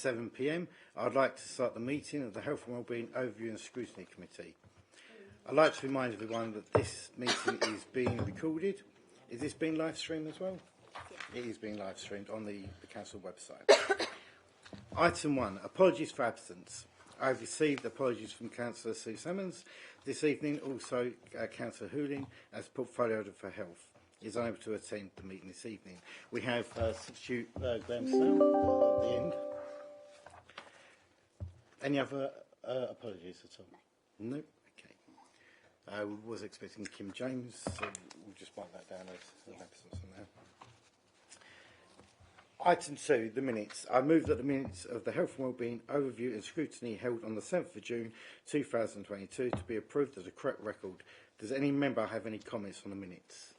7 p.m. I'd like to start the meeting of the Health and Wellbeing Overview and Scrutiny Committee. I'd like to remind everyone that this meeting is being recorded. Is this being live streamed as well? Yeah. It is being live streamed on the council website. Item 1, apologies for absence. I've received apologies from Councillor Sue Salmons this evening. Also, Councillor Hooling, as Portfolio for Health, is unable to attend the meeting this evening. We have substitute Graham Snell at the end. Any other apologies at all? No? Okay. I was expecting Kim James, so we'll just mark that down as an absence on there. Item 2, the minutes. I move that the minutes of the Health and Wellbeing Overview and Scrutiny held on the 7th of June 2022 to be approved as a correct record. Does any member have any comments on the minutes?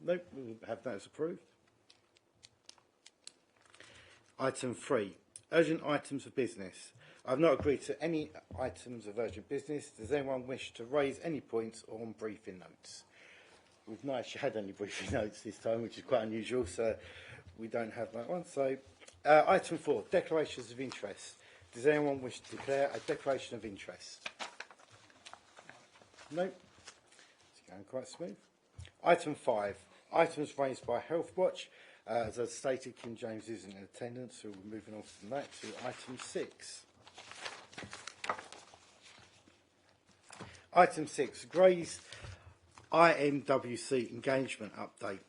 No, we'll have that as approved. Item 3, urgent items of business. I've not agreed to any items of urgent business. Does anyone wish to raise any points or on briefing notes? We've not actually had any briefing notes this time, which is quite unusual, so we don't have that one. So, item 4, declarations of interest. Does anyone wish to declare a declaration of interest? No. It's going quite smooth. Item 5, items raised by Health Watch. As I stated, Kim James isn't in attendance, so we're moving on from that to item 6. Item 6, Gray's IMWC engagement update.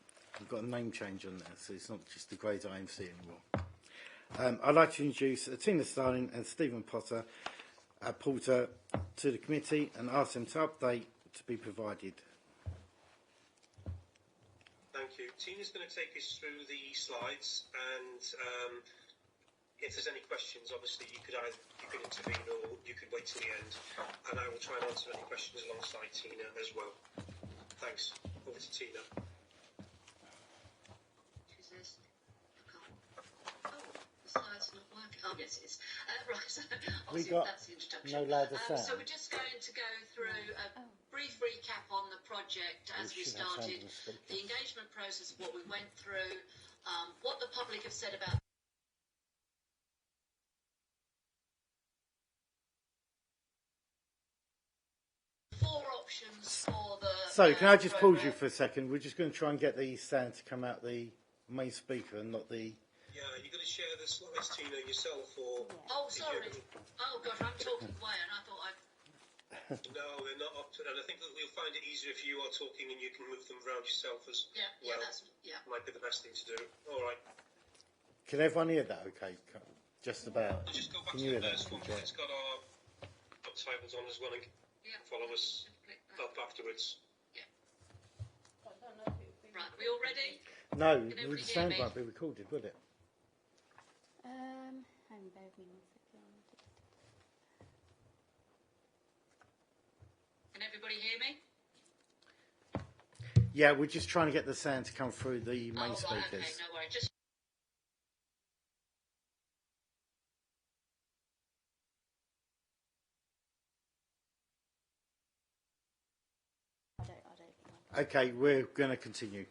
We've got a name change on there, so it's not just the Gray's IMC anymore. I'd like to introduce Tina Starling and Stephen Porter to the committee and ask them to update to be provided. Thank you. Tina's going to take us through the slides, and if there's any questions, obviously you could intervene or you could wait till the end, and I will try and answer any questions alongside Tina as well. Thanks. Over to Tina. Who's this? Oh, the slide's not working. Oh, yes, it is. Right, so obviously that's the introduction. No louder sound. So we're just going to go through a brief recap on the project as we started, the engagement process, what we went through, what the public have said about options for the So, can I just pause you for a second? We're just going to try and get the sound to come out the main speaker and not the... Yeah, you're going to share the slides, Tina, yourself, or... Oh, sorry. Oh, gosh, I'm talking away, and I thought I'd... No, they're not up to... And I think that we'll find it easier if you are talking and you can move them around yourself as well. Yeah, that's... Yeah. Might be the best thing to do. All right. Can everyone hear that okay? Just about. Just go back Can to you hear the that? first one. It's got our titles on as well. Yeah. Follow us up afterwards. Yeah. Right, are we all ready? No, the sound won't be recorded, will it? Hang on, bear with me 1 second. Can everybody hear me? Yeah, we're just trying to get the sound to come through the main Right, speakers. okay, no worries. Just I don't Okay, we're going to continue.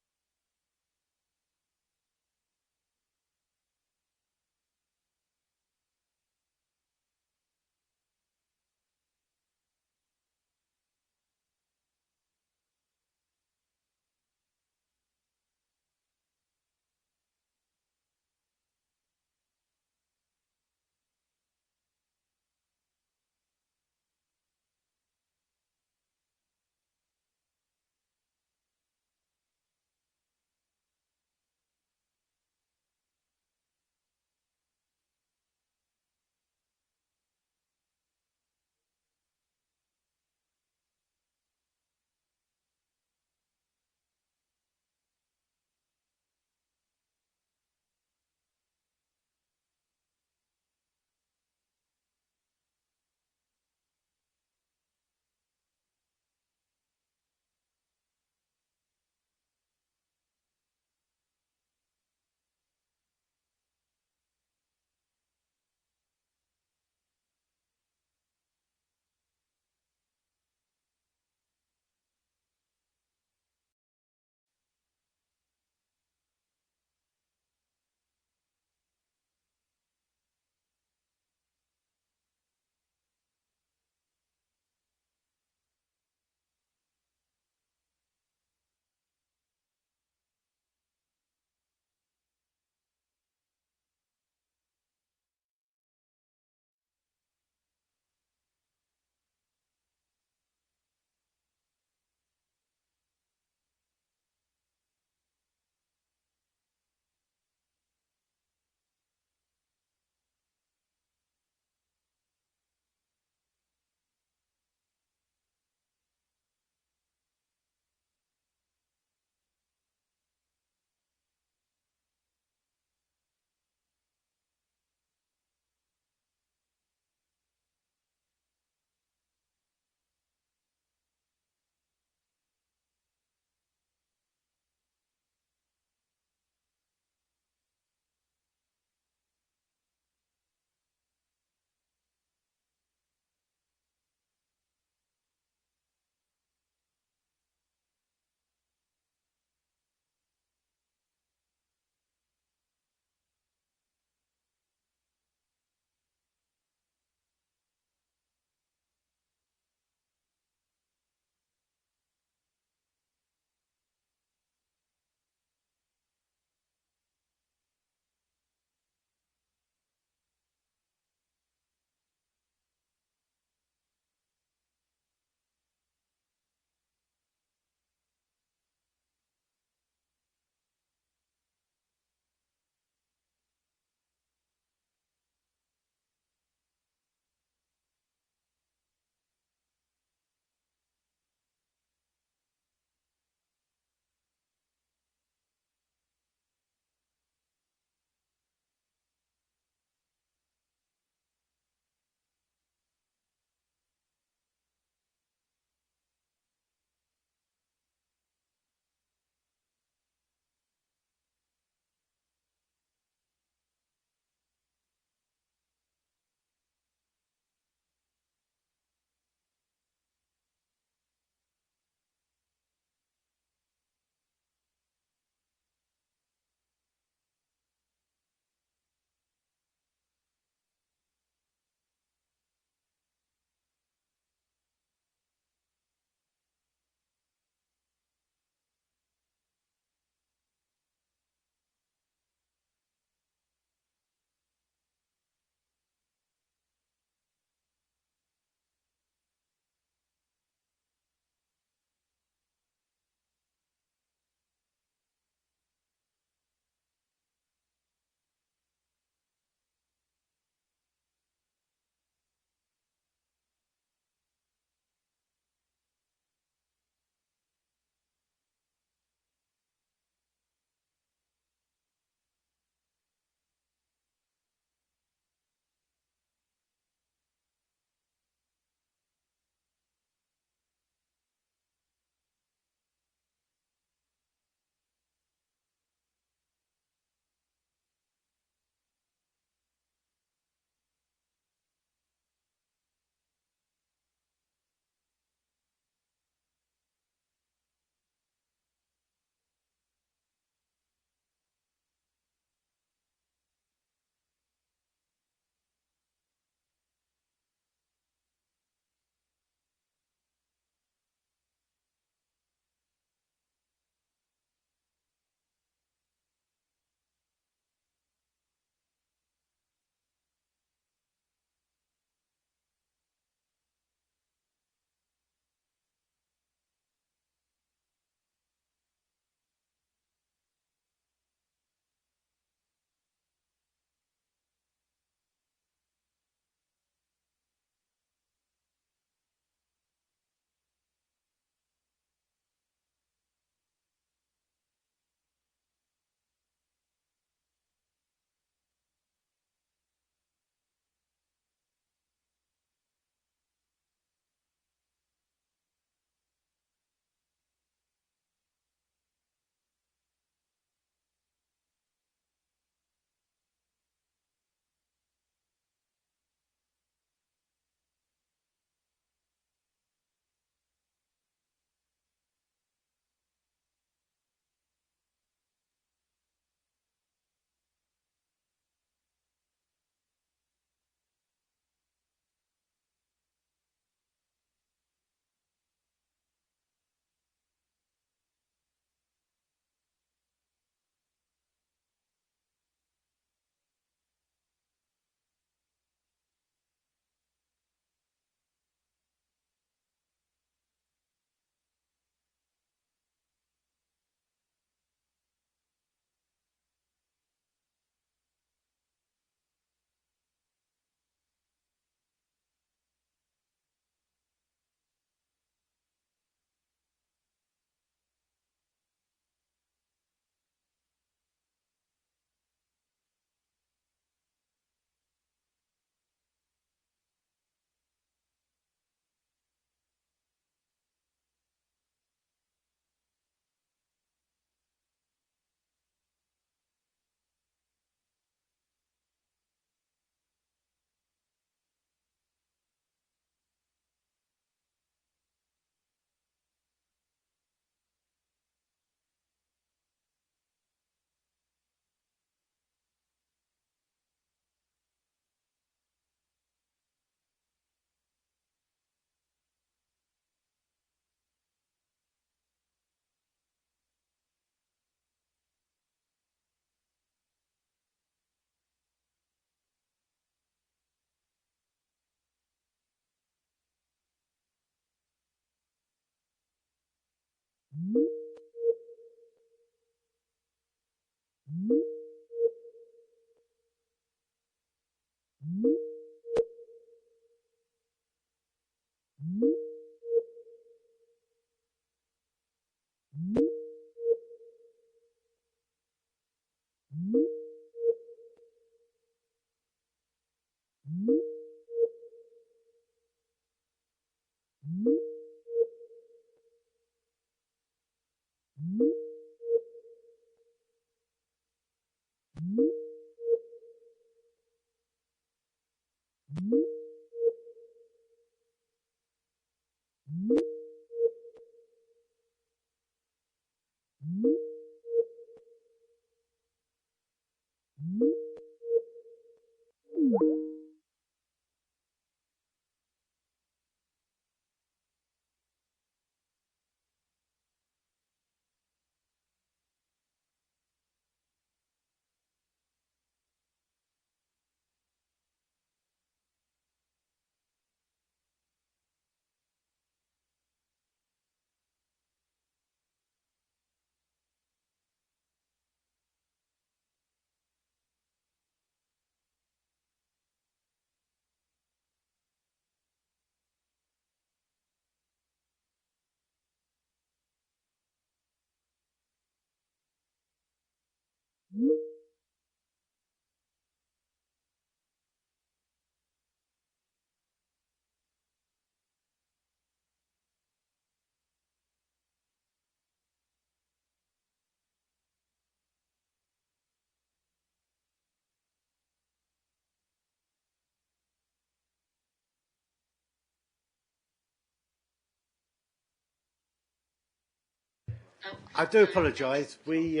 I do apologise. We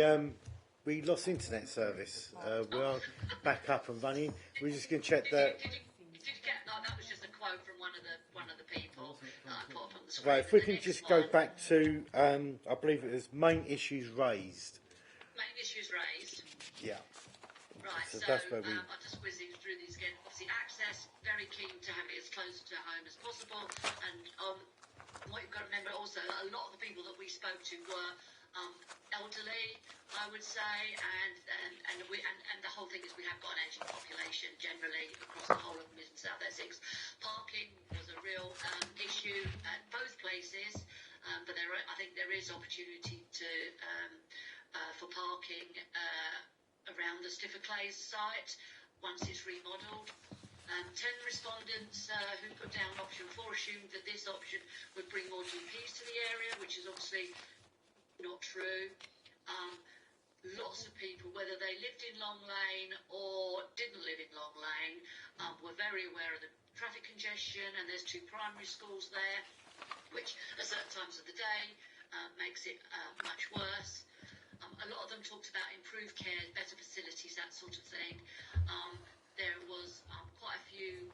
lost internet service. We are back up and running. We're just going to check that. Did you get that? That was just a quote from one of the people that I put up on the screen. Right, if we can just go back to, I believe it was main issues raised. Main issues raised. Yeah. Right, So so that's where we. I'll just whizzing through these again. Obviously, access, very keen to have it as close to home as possible. And what you've got to remember also, a lot of the people that we spoke to were elderly, I would say, and the whole thing is we have got an ageing population generally across the whole of Mid and South Essex. Parking was a real issue at both places, but I think there is opportunity for parking around the Stiffer Clays site once it's remodelled. 10 respondents who put down option 4 assumed that this option would bring more GPs to the area, which is obviously not true. Lots of people, whether they lived in Long Lane or didn't live in Long Lane, were very aware of the traffic congestion, and there's 2 primary schools there, which at certain times of the day makes it much worse. A lot of them talked about improved care, better facilities, that sort of thing. There was quite a few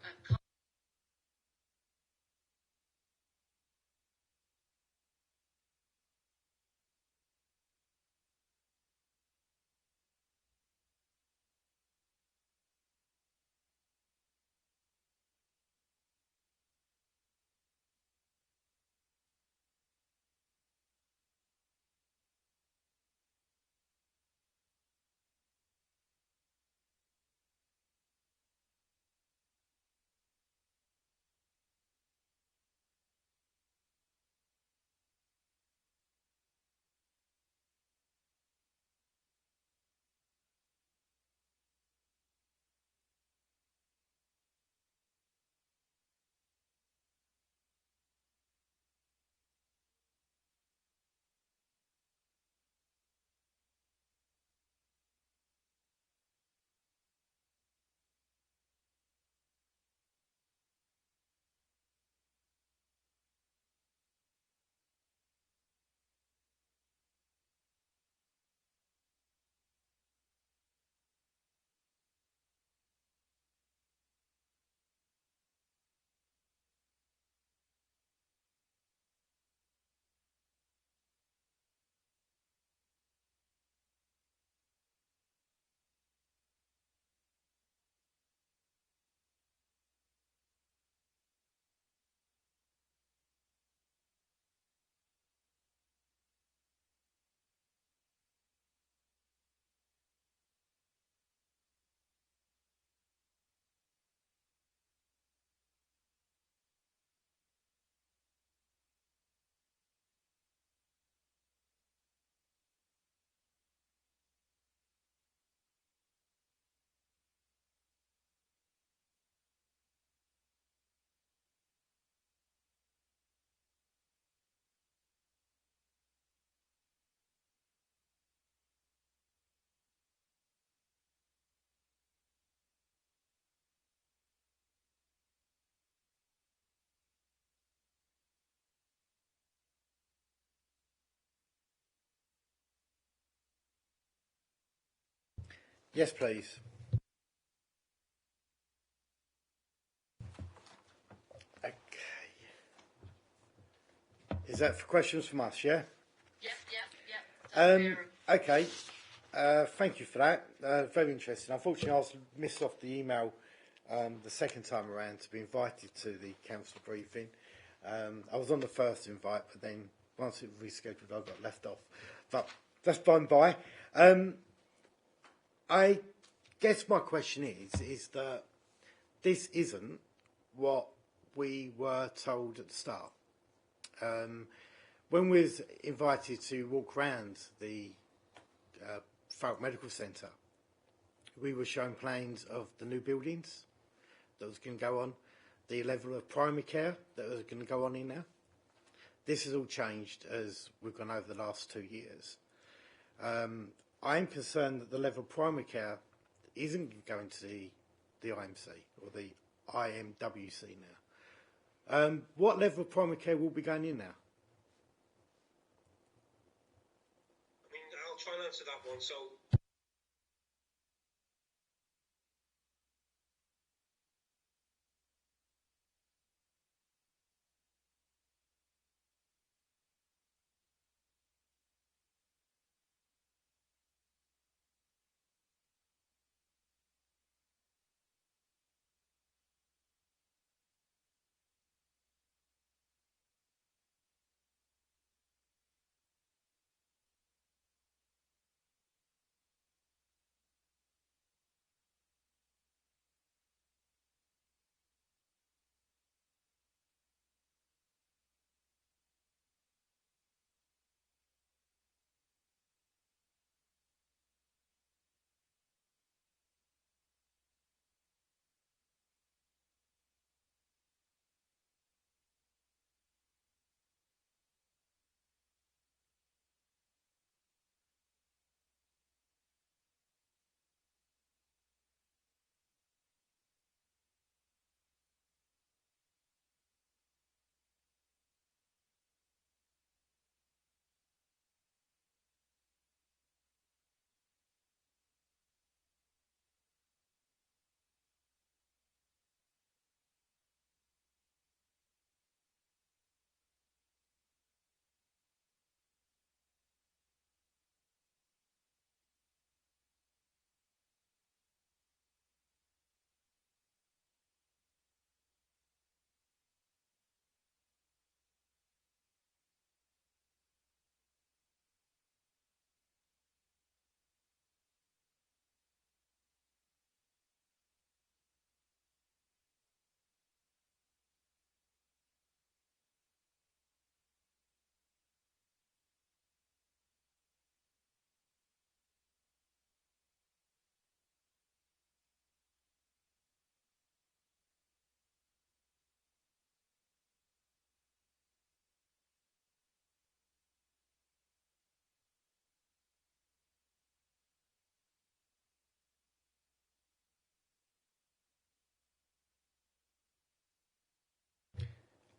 Yes, please. Okay. Is that for questions from us, yeah? Yep. Okay. Thank you for that. Very interesting. Unfortunately, I was missed off the email the second time around to be invited to the council briefing. I was on the first invite, but then once it rescheduled, I got left off. But that's by and by. I guess my question is that this isn't what we were told at the start. When we was invited to walk around the Thurrock Medical Centre, we were shown plans of the new buildings that was going to go on, the level of primary care that was going to go on in there. This has all changed as we've gone over the last 2 years. I am concerned that the level of primary care isn't going to the IMC or the IMWC now. What level of primary care will be going in now? I mean, I'll try and answer that one. So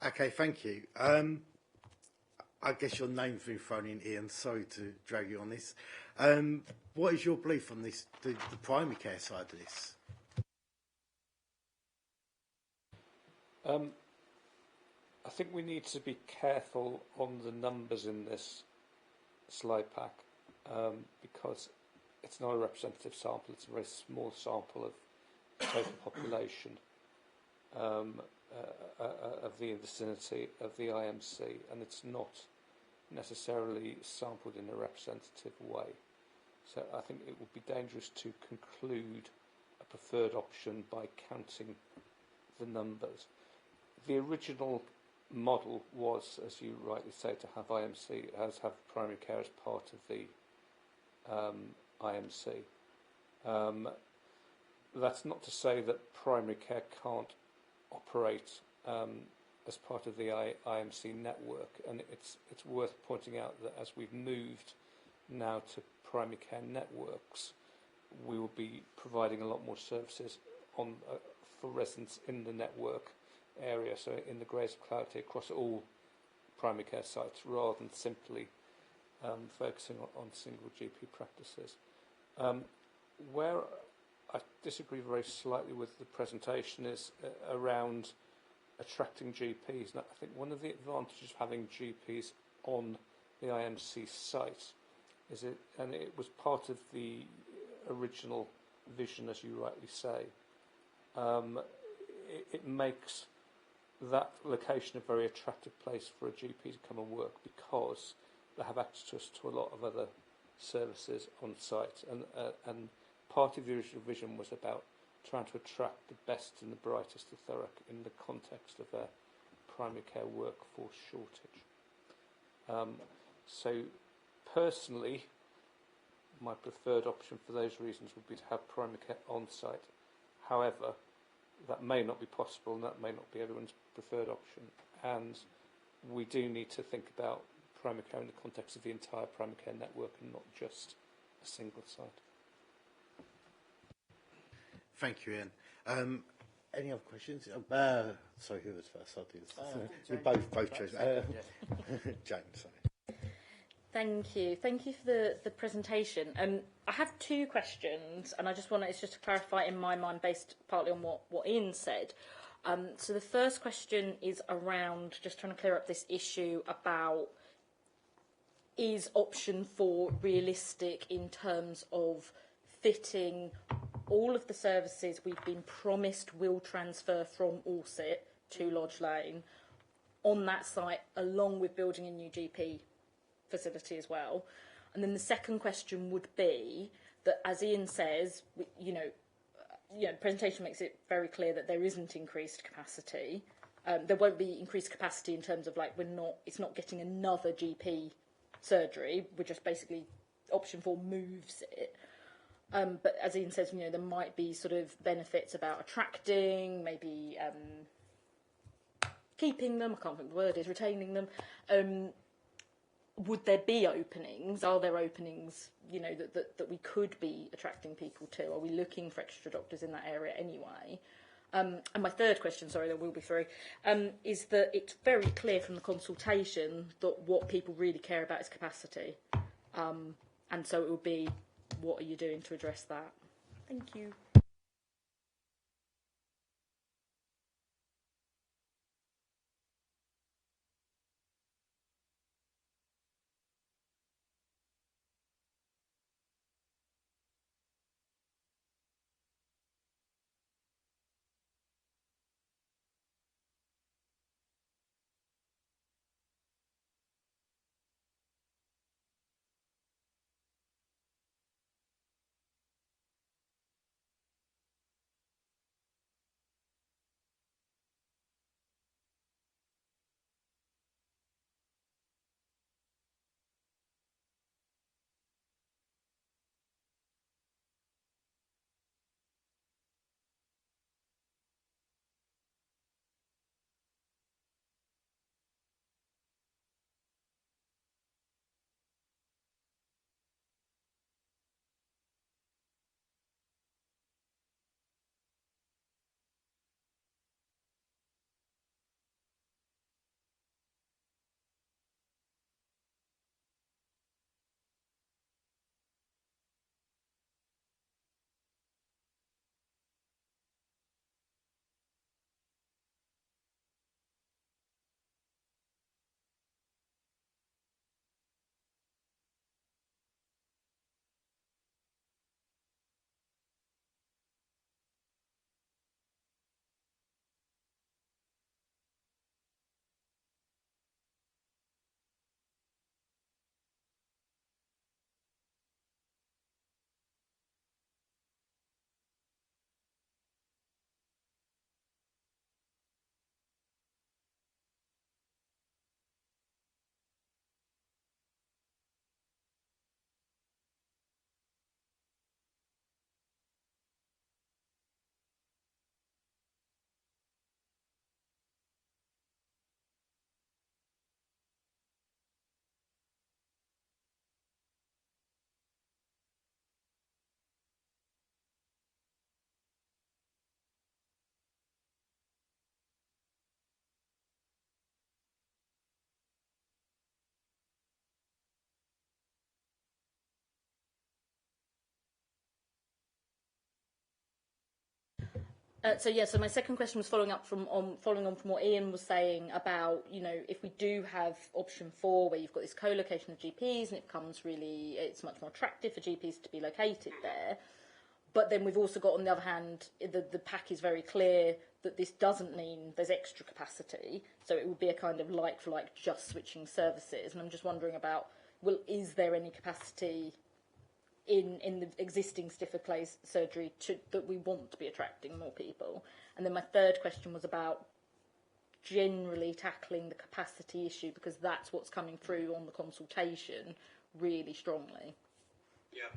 Okay, thank you. I guess your name's been thrown in, Ian. Sorry to drag you on this. What is your belief on this, the primary care side of this? I think we need to be careful on the numbers in this slide pack because it's not a representative sample, it's a very small sample of the total population of the vicinity of the IMC, and it's not necessarily sampled in a representative way. So I think it would be dangerous to conclude a preferred option by counting the numbers. The original model was, as you rightly say, to have IMC as have primary care as part of the IMC. That's not to say that primary care can't operate as part of the IMC network, and it's worth pointing out that as we've moved now to primary care networks, we will be providing a lot more services on for residents in the network area, so in the Grays of Clarity across all primary care sites, rather than simply focusing on single GP practices. where I disagree very slightly with the presentation is around attracting GPs. And I think one of the advantages of having GPs on the IMC site is and it was part of the original vision, as you rightly say, it makes that location a very attractive place for a GP to come and work because they have access to a lot of other services on site. And part of the original vision was about trying to attract the best and the brightest of Thurrock in the context of a primary care workforce shortage. So personally, my preferred option for those reasons would be to have primary care on site. However, that may not be possible and that may not be everyone's preferred option. And we do need to think about primary care in the context of the entire primary care network and not just a single site. Thank you, Ian. Any other questions? Sorry, who was first? I'll do this. We both chose. James, sorry. Thank you. Thank you for the presentation. I have two questions, and I just want it's just to clarify in my mind, based partly on what Ian said. So the first question is around just trying to clear up this issue about is option 4 realistic in terms of fitting all of the services we've been promised will transfer from Allsit to Lodge Lane on that site, along with building a new GP facility as well. And then the second question would be that, as Ian says, the presentation makes it very clear that there isn't increased capacity. There won't be increased capacity in terms of it's not getting another GP surgery. We're just basically option 4 moves it. But as Ian says, there might be sort of benefits about attracting, maybe keeping them. I can't think of the word is retaining them. Would there be openings? Are there openings, that we could be attracting people to? Are we looking for extra doctors in that area anyway? And my third question, sorry, there will be three, is that it's very clear from the consultation that what people really care about is capacity. And so it would be, what are you doing to address that? Thank you. So my second question was following on from what Ian was saying about, if we do have option 4 where you've got this co-location of GPs and it's much more attractive for GPs to be located there. But then we've also got, on the other hand, the pack is very clear that this doesn't mean there's extra capacity. So it would be a kind of like for like just switching services. And I'm just wondering about, is there any capacity in the existing stiffer place surgery that we want to be attracting more people? And then my third question was about generally tackling the capacity issue, because that's what's coming through on the consultation really strongly. Yeah.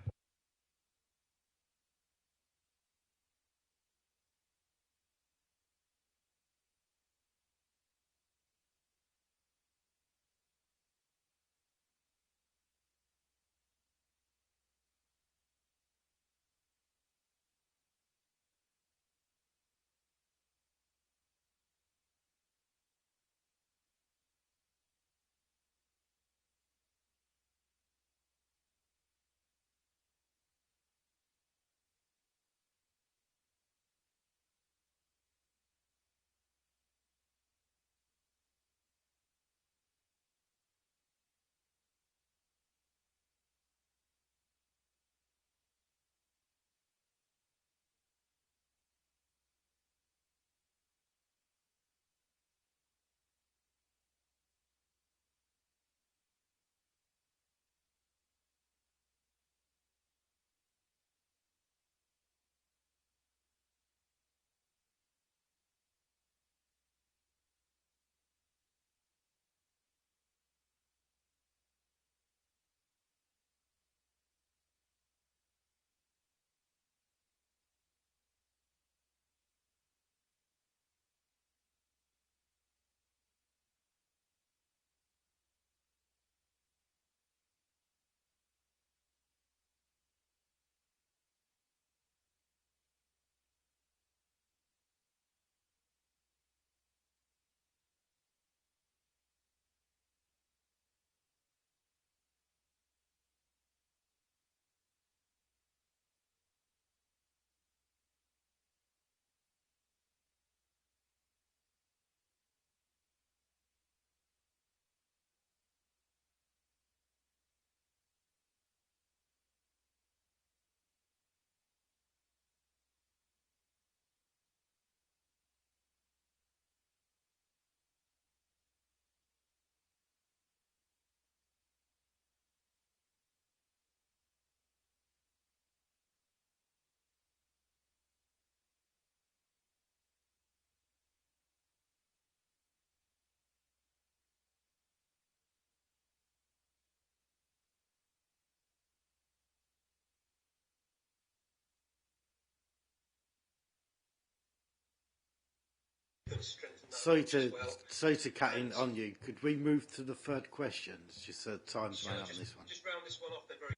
Sorry to cut in on you. Could we move to the third question? It's just time's running up on this one. Just round this one off then very.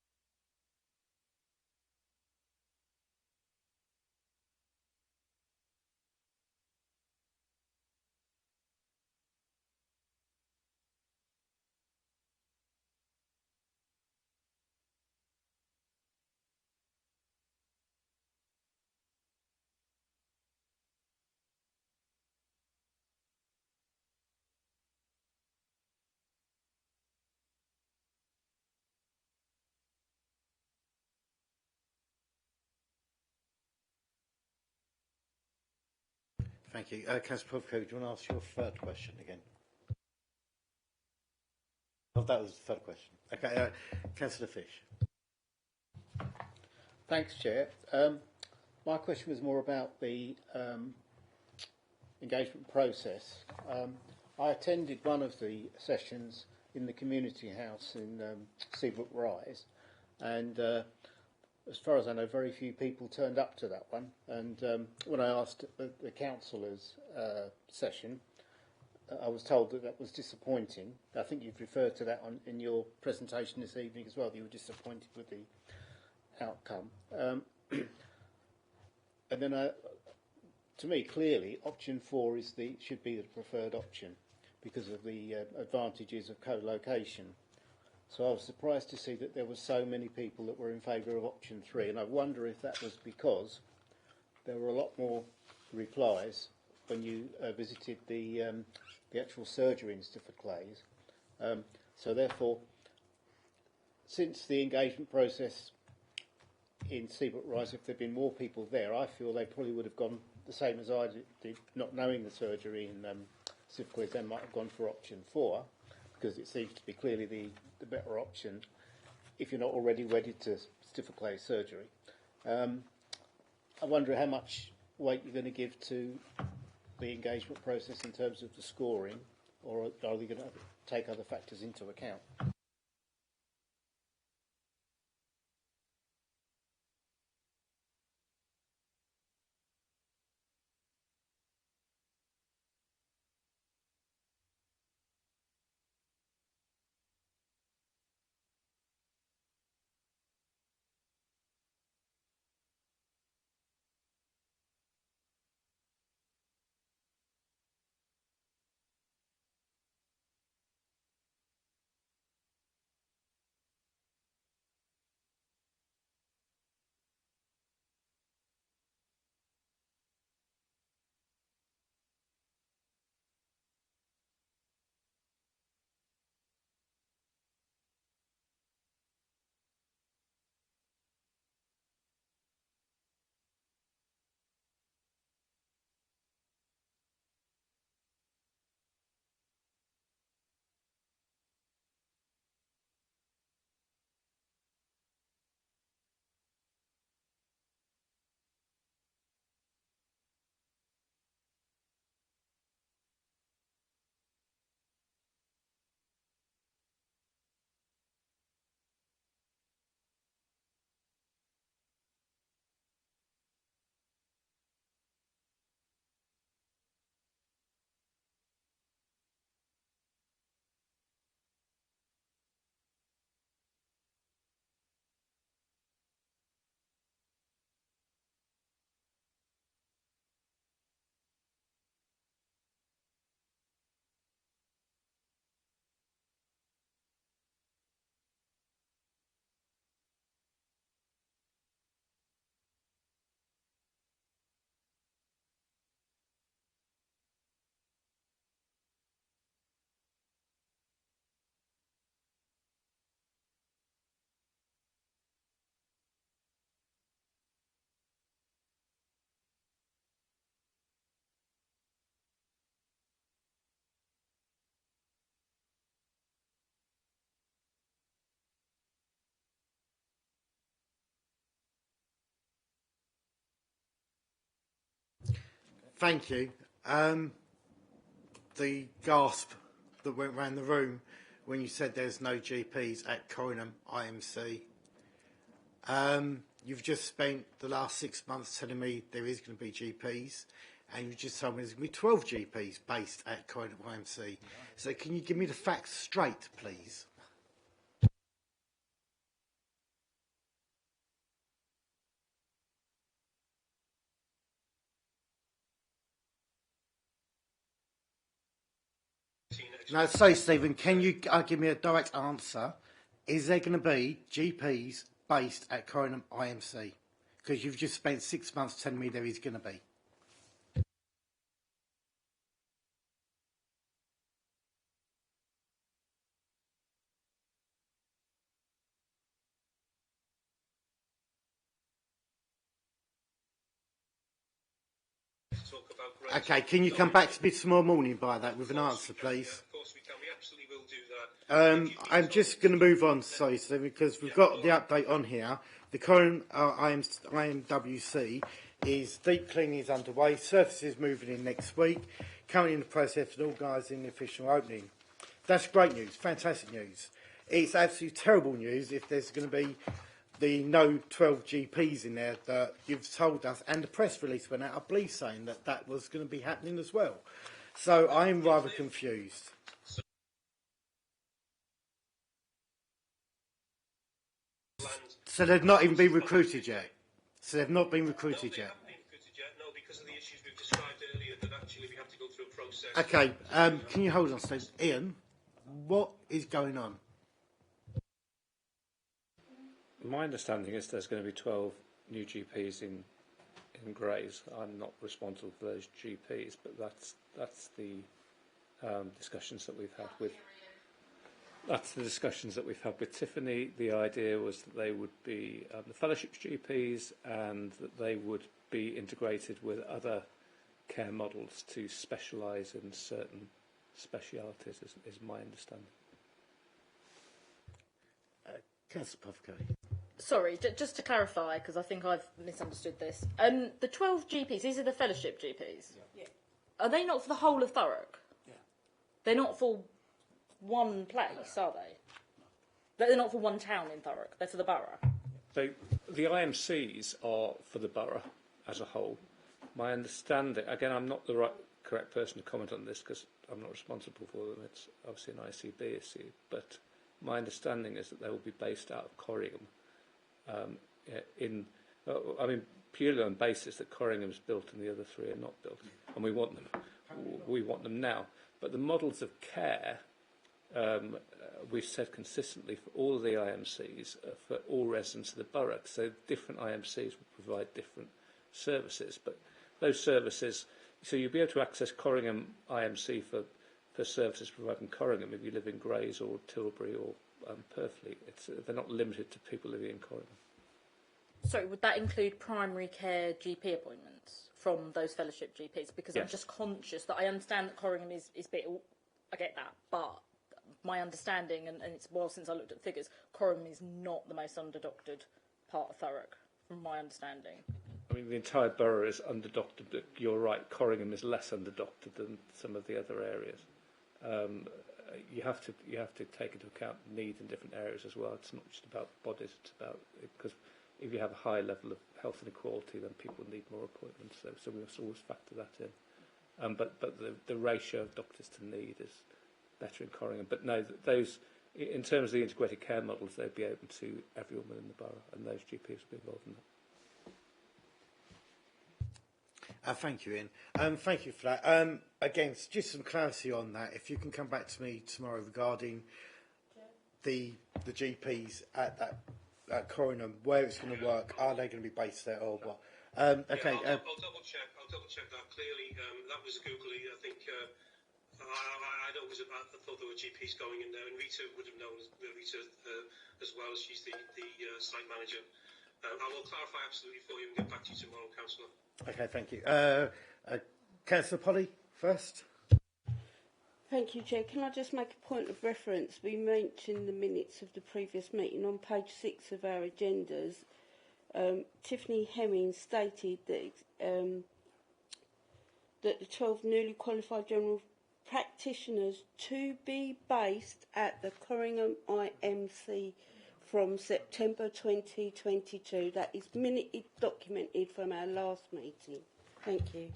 Thank you. Councillor Pufko, do you want to ask your third question again? Oh, that was the third question. Okay, Councillor Fish. Thanks, Chair. My question was more about the engagement process. I attended one of the sessions in the community house in Seabrook Rise, and as far as I know, very few people turned up to that one. And when I asked at the councillors' session, I was told that that was disappointing. I think you've referred to that in your presentation this evening as well, that you were disappointed with the outcome. And then, to me, clearly, option 4 should be the preferred option because of the advantages of co-location. So I was surprised to see that there were so many people that were in favour of option 3, and I wonder if that was because there were a lot more replies when you visited the actual surgery in Stifford Clays. So therefore, since the engagement process in Seabrook Rise, if there'd been more people there, I feel they probably would have gone the same as I did, not knowing the surgery in Stifford Clays. They might have gone for option 4, because it seems to be clearly the better option if you're not already wedded to Stifford Clays surgery. I wonder how much weight you're going to give to the engagement process in terms of the scoring, or are they going to take other factors into account? Thank you. The gasp that went round the room when you said there's no GPs at Corinham IMC. You've just spent the last 6 months telling me there is going to be GPs, and you've just told me there's going to be 12 GPs based at Corinham IMC. So can you give me the facts straight, please? Now, say, Stephen, can you give me a direct answer? Is there going to be GPs based at Corinham IMC? Because you've just spent 6 months telling me there is going to be. Okay, can you come back to me tomorrow morning by that with an answer, please? Of course we can. We absolutely will do that. I'm just going to move on, sorry, Stephen, because we've got the update on here. The current IMWC is deep cleaning is underway, surfaces moving in next week, currently in the process of organising the official opening. That's great news, fantastic news. It's absolutely terrible news if there's going to be the no 12 GPs in there that you've told us, and the press release went out, I believe, saying that that was going to be happening as well. So I'm rather confused. So they've not even been recruited yet? So they've not been recruited yet? Haven't been recruited yet, no, because of the issues we've described earlier, that actually we have to go through a process. Okay, can you hold on, Steve? Ian, what is going on? My understanding is there's going to be 12 new GPs in in Grays. I'm not responsible for those GPs, but that's the discussions that we've had with. That's the discussions that we've had with Tiffany. The idea was that they would be the fellowships GPs, and that they would be integrated with other care models to specialise in certain specialities, is my understanding. Councillor Puffco. Sorry, just to clarify, because I think I've misunderstood this. The 12 GPs, these are the fellowship GPs? Yeah. Are they not for the whole of Thurrock? Yeah. They're not for one place, are they? They're not for one town in Thurrock, they're for the borough? So the IMCs are for the borough as a whole. My understanding, again, I'm not the correct person to comment on this because I'm not responsible for them. It's obviously an ICB issue, but my understanding is that they will be based out of Corringham. Purely on the basis that Corringham's built and the other three are not built, and we want them. We want them now. But the models of care, we've said consistently for all of the IMCs, for all residents of the borough. So different IMCs will provide different services, but those services. So you'll be able to access Corringham IMC for services provided in Corringham if you live in Grays or Tilbury or Purfleet. They're not limited to people living in Corringham. Sorry, would that include primary care GP appointments from those fellowship GPs? Because Yes. I'm just conscious that I understand that Corringham is bit. I get that, but my understanding, and it's a while since I looked at the figures, Corringham is not the most underdoctored part of Thurrock, from my understanding. I mean, the entire borough is underdoctored, but you're right, Corringham is less underdoctored than some of the other areas. You have to take into account need in different areas as well. It's not just about bodies, it's about, because if you have a high level of health inequality, then people need more appointments. So we must always factor that in. But the ratio of doctors to need is better in Corringham. But no, those, in terms of the integrated care models, they'd be open to everyone within the borough, and those GPs would be involved in that. Thank you, Ian. Thank you for that. Again, just some clarity on that. If you can come back to me tomorrow regarding the GPs at Corringham, where it's going to work, are they going to be based there or what? Okay. I'll double check. I'll double check that. Clearly, that was googly. I think I'd always thought there were GPs going in there, and Rita would have known Rita as well. She's the site manager. I will clarify absolutely for you and get back to you tomorrow, Councillor. Okay, thank you. Councillor Polly, first. Thank you, Chair. Can I just make a point of reference? We mentioned the minutes of the previous meeting on page 6 of our agendas. Tiffany Hemming stated that that the 12 newly qualified general practitioners to be based at the Corringham IMC from September 2022. That is minuted, documented from our last meeting. Thank you.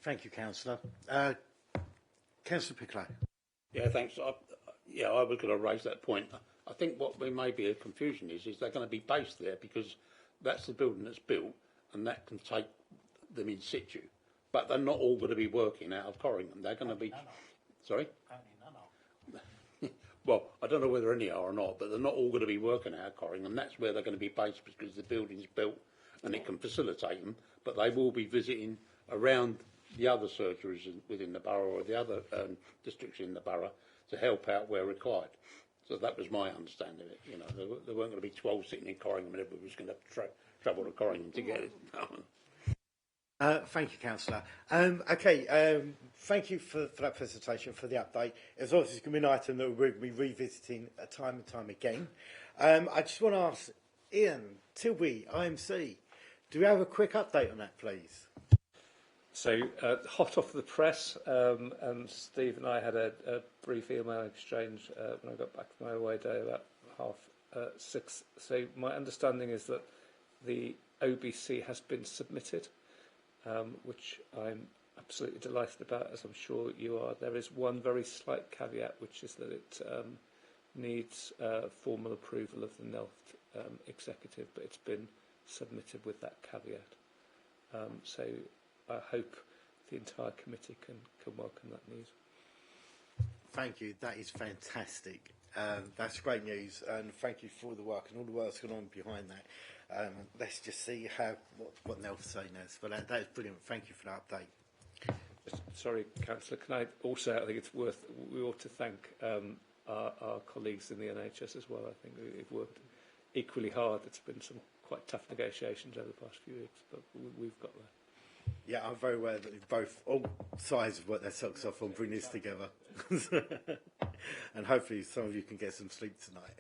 Thank you, Councillor. Councillor Picklow. Yeah, thanks. I was going to raise that point. I think what there may be a confusion is they're going to be based there because that's the building that's built and that can take them in situ. But they're not all going to be working out of Corringham. They're going to be... Sorry? Well, I don't know whether any are or not, but they're not all going to be working out of Corringham. That's where they're going to be based because the building's built and it can facilitate them. But they will be visiting around the other surgeries within the borough or the other districts in the borough to help out where required. So that was my understanding of it. You know, there weren't going to be 12 sitting in Corringham and everybody was going to have to travel to Corringham to get it. Thank you, Councillor. Thank you for that presentation, for the update. It's obviously going to be an item that we're going to be revisiting time and time again. I just want to ask Ian, Tilbury, IMC, do we have a quick update on that, please? So, hot off the press, and Steve and I had a brief email exchange when I got back from my away day about 6:30. So my understanding is that the OBC has been submitted, which I'm absolutely delighted about, as I'm sure you are. There is one very slight caveat, which is that it needs formal approval of the NELFT executive, but it's been submitted with that caveat. So I hope the entire committee can welcome that news. Thank you. That is fantastic. That's great news, and thank you for all the work and all the work that's gone on behind that. Let's just see what Nel's saying is. But that is brilliant. Thank you for that update. Sorry, Councillor, can I also, I think we ought to thank our colleagues in the NHS as well. I think they've worked equally hard. It's been some quite tough negotiations over the past few weeks, but we've got there. Yeah, I'm very aware that all sides have worked their socks off on bringing this together. And hopefully some of you can get some sleep tonight.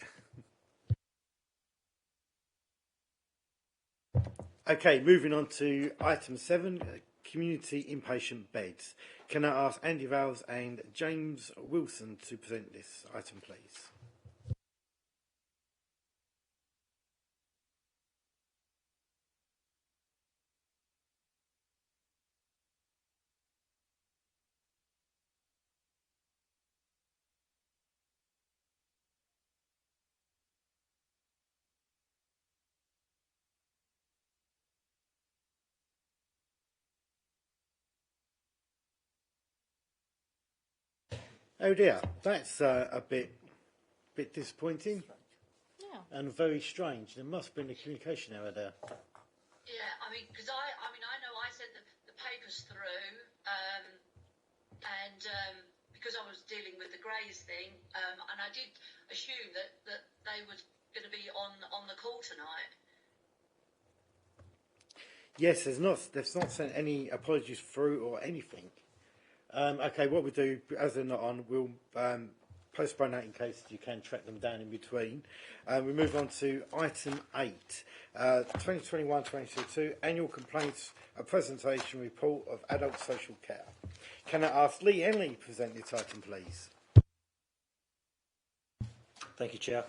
Okay, moving on to item 7, community inpatient beds. Can I ask Andy Vowles and James Wilson to present this item, please? Oh dear, that's a bit disappointing. Yeah. And very strange. There must have been a communication error there. Yeah, I mean, because I know I sent the papers through, and because I was dealing with the Greys thing, and I did assume that they were going to be on the call tonight. Yes, they've not sent any apologies through or anything. Okay, what we do, as they're not on, we'll postpone that in case you can track them down in between. We move on to item 8, 2021-2022 Annual Complaints, a presentation report of adult social care. Can I ask Lee Henley to present this item, please? Thank you, Chair.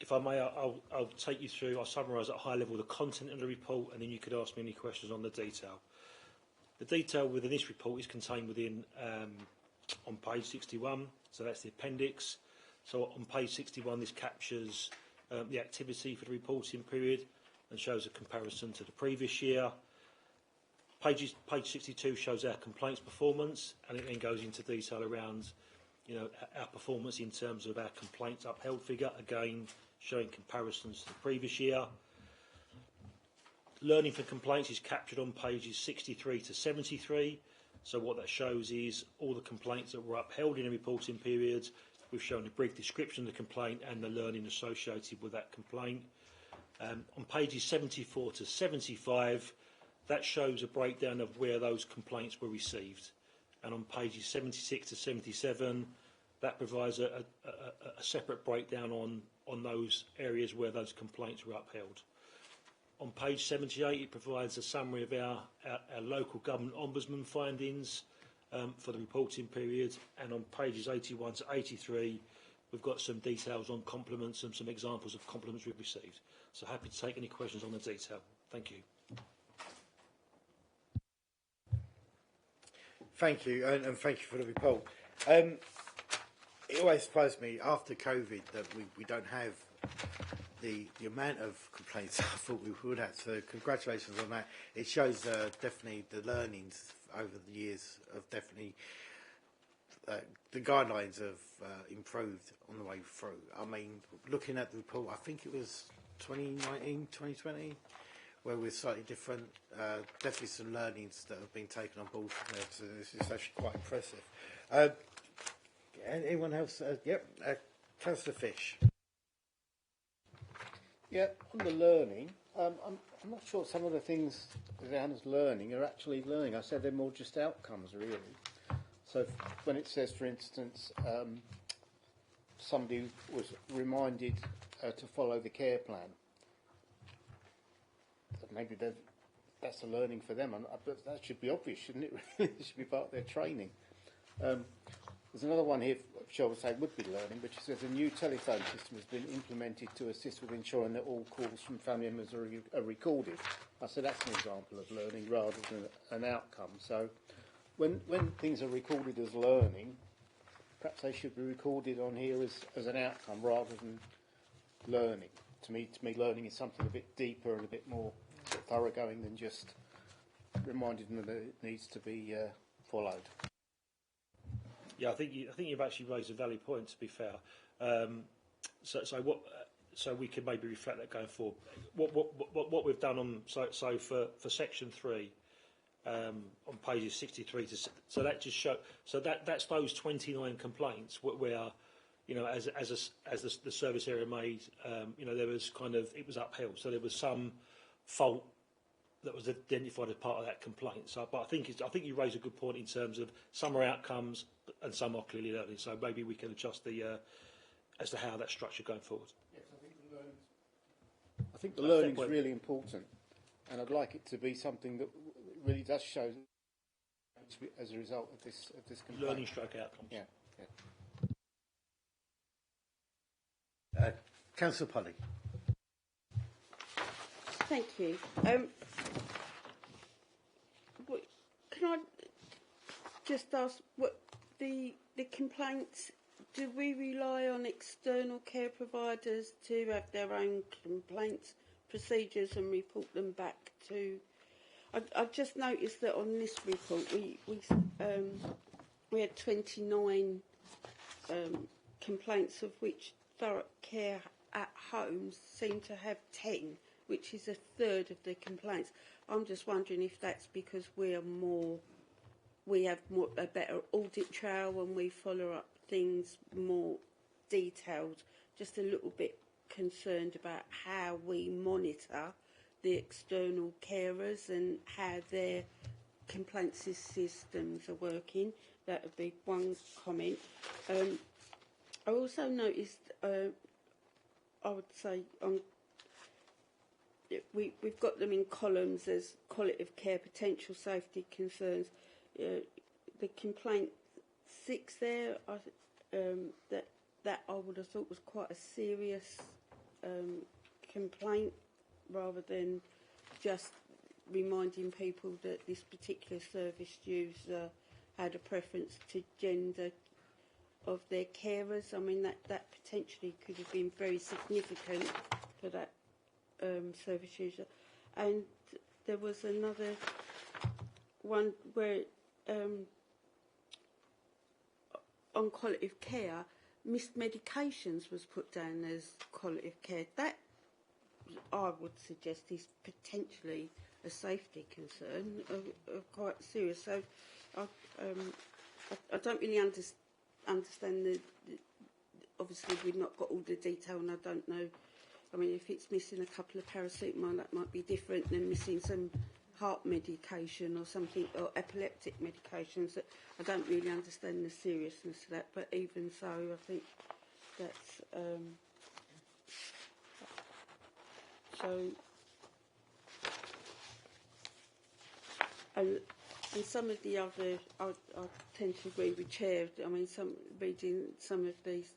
If I may, I'll take you through, I'll summarise at a high level the content of the report, and then you could ask me any questions on the detail. The detail within this report is contained within on page 61, so that's the appendix. So on page 61, this captures the activity for the reporting period and shows a comparison to the previous year. Page 62 shows our complaints performance, and it then goes into detail around, our performance in terms of our complaints upheld figure, again showing comparisons to the previous year. Learning from complaints is captured on pages 63 to 73. So what that shows is all the complaints that were upheld in a reporting period. We've shown a brief description of the complaint and the learning associated with that complaint. On pages 74 to 75, that shows a breakdown of where those complaints were received. And on pages 76 to 77, that provides a separate breakdown on those areas where those complaints were upheld. On page 78, it provides a summary of our local government ombudsman findings for the reporting period. And on pages 81 to 83, we've got some details on compliments and some examples of compliments we've received. So happy to take any questions on the detail. Thank you. Thank you, and thank you for the report. It always surprised me after COVID that we don't have the amount of complaints I thought we would have. So congratulations on that. It shows definitely the learnings over the years of definitely the guidelines have improved on the way through. I mean, looking at the report, I think it was 2019, 2020, where we're slightly different. Definitely some learnings that have been taken on board from there. So this is actually quite impressive. Anyone else? Councillor Fish. Yeah, on the learning, I'm not sure some of the things that Anna's learning are actually learning. I said they're more just outcomes, really. So when it says, for instance, somebody was reminded to follow the care plan, maybe that's a learning for them, but that should be obvious, shouldn't it? It should be part of their training. There's another one here, which I would say would be learning, which says a new telephone system has been implemented to assist with ensuring that all calls from family members are recorded. I said that's an example of learning rather than an outcome. So when things are recorded as learning, perhaps they should be recorded on here as an outcome rather than learning. To me, learning is something a bit deeper and a bit more thoroughgoing than just reminding them that it needs to be followed. Yeah, I think you've actually raised a valid point. To be fair, so so we can maybe reflect that going forward. What we've done on so for section 3 on pages 63 to so that just show that's those 29 complaints where as the service area made there was it was upheld, so there was some fault that was identified as part of that complaint. So, but I think you raise a good point in terms of some are outcomes and some are clearly learning. So maybe we can adjust as to how that's structured going forward. Yes, I think the learning is really important, and I'd like it to be something that really does show as a result of this complaint. Learning stroke outcomes. Yeah. Councillor Polly. Thank you. Can I just ask what the complaints? Do we rely on external care providers to have their own complaints procedures and report them back to? I've just noticed that on this report we had 29 complaints, of which Thurrock Care at Homes seem to have 10, which is a third of the complaints. I'm just wondering if that's because we have a better audit trail and we follow up things more detailed. Just a little bit concerned about how we monitor the external carers and how their complaints systems are working. That would be one comment. I also noticed, I would say, we've got them in columns as quality of care, potential safety concerns. The complaint 6 there, that I would have thought was quite a serious complaint, rather than just reminding people that this particular service user had a preference to gender of their carers. I mean, that potentially could have been very significant for that service user. And there was another one where on quality of care, missed medications was put down as quality of care. That, I would suggest, is potentially a safety concern, quite serious. So I don't really understand obviously we've not got all the detail, and I don't know. I mean, if it's missing a couple of paracetamol, that might be different than missing some heart medication or something, or epileptic medications. That I don't really understand the seriousness of that, but even so, I think that's so. And some of the other, I tend to agree with Chair. I mean, reading some of these,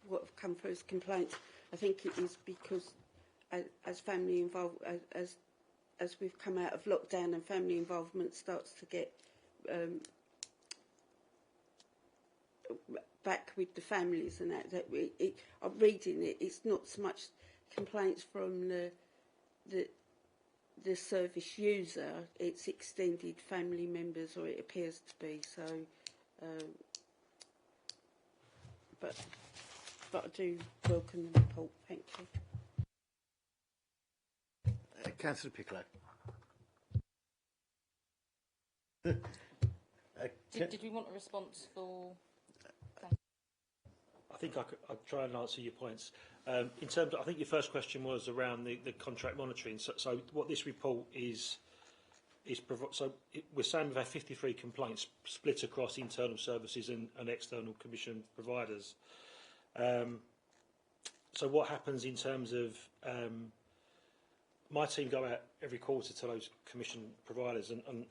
what have come through as complaints, I think it is because as family involved, as we've come out of lockdown and family involvement starts to get back with the families and that I'm reading it, it's not so much complaints from the service user, it's extended family members, or it appears to be. So, but I do welcome the report. Thank you. Councillor Piccolo. Did we want a response for? I think I'll try and answer your points. In terms of, I think your first question was around the contract monitoring. So what this report is we're saying we've had 53 complaints split across internal services and external commission providers. So what happens in terms of my team go out every quarter to those commission providers and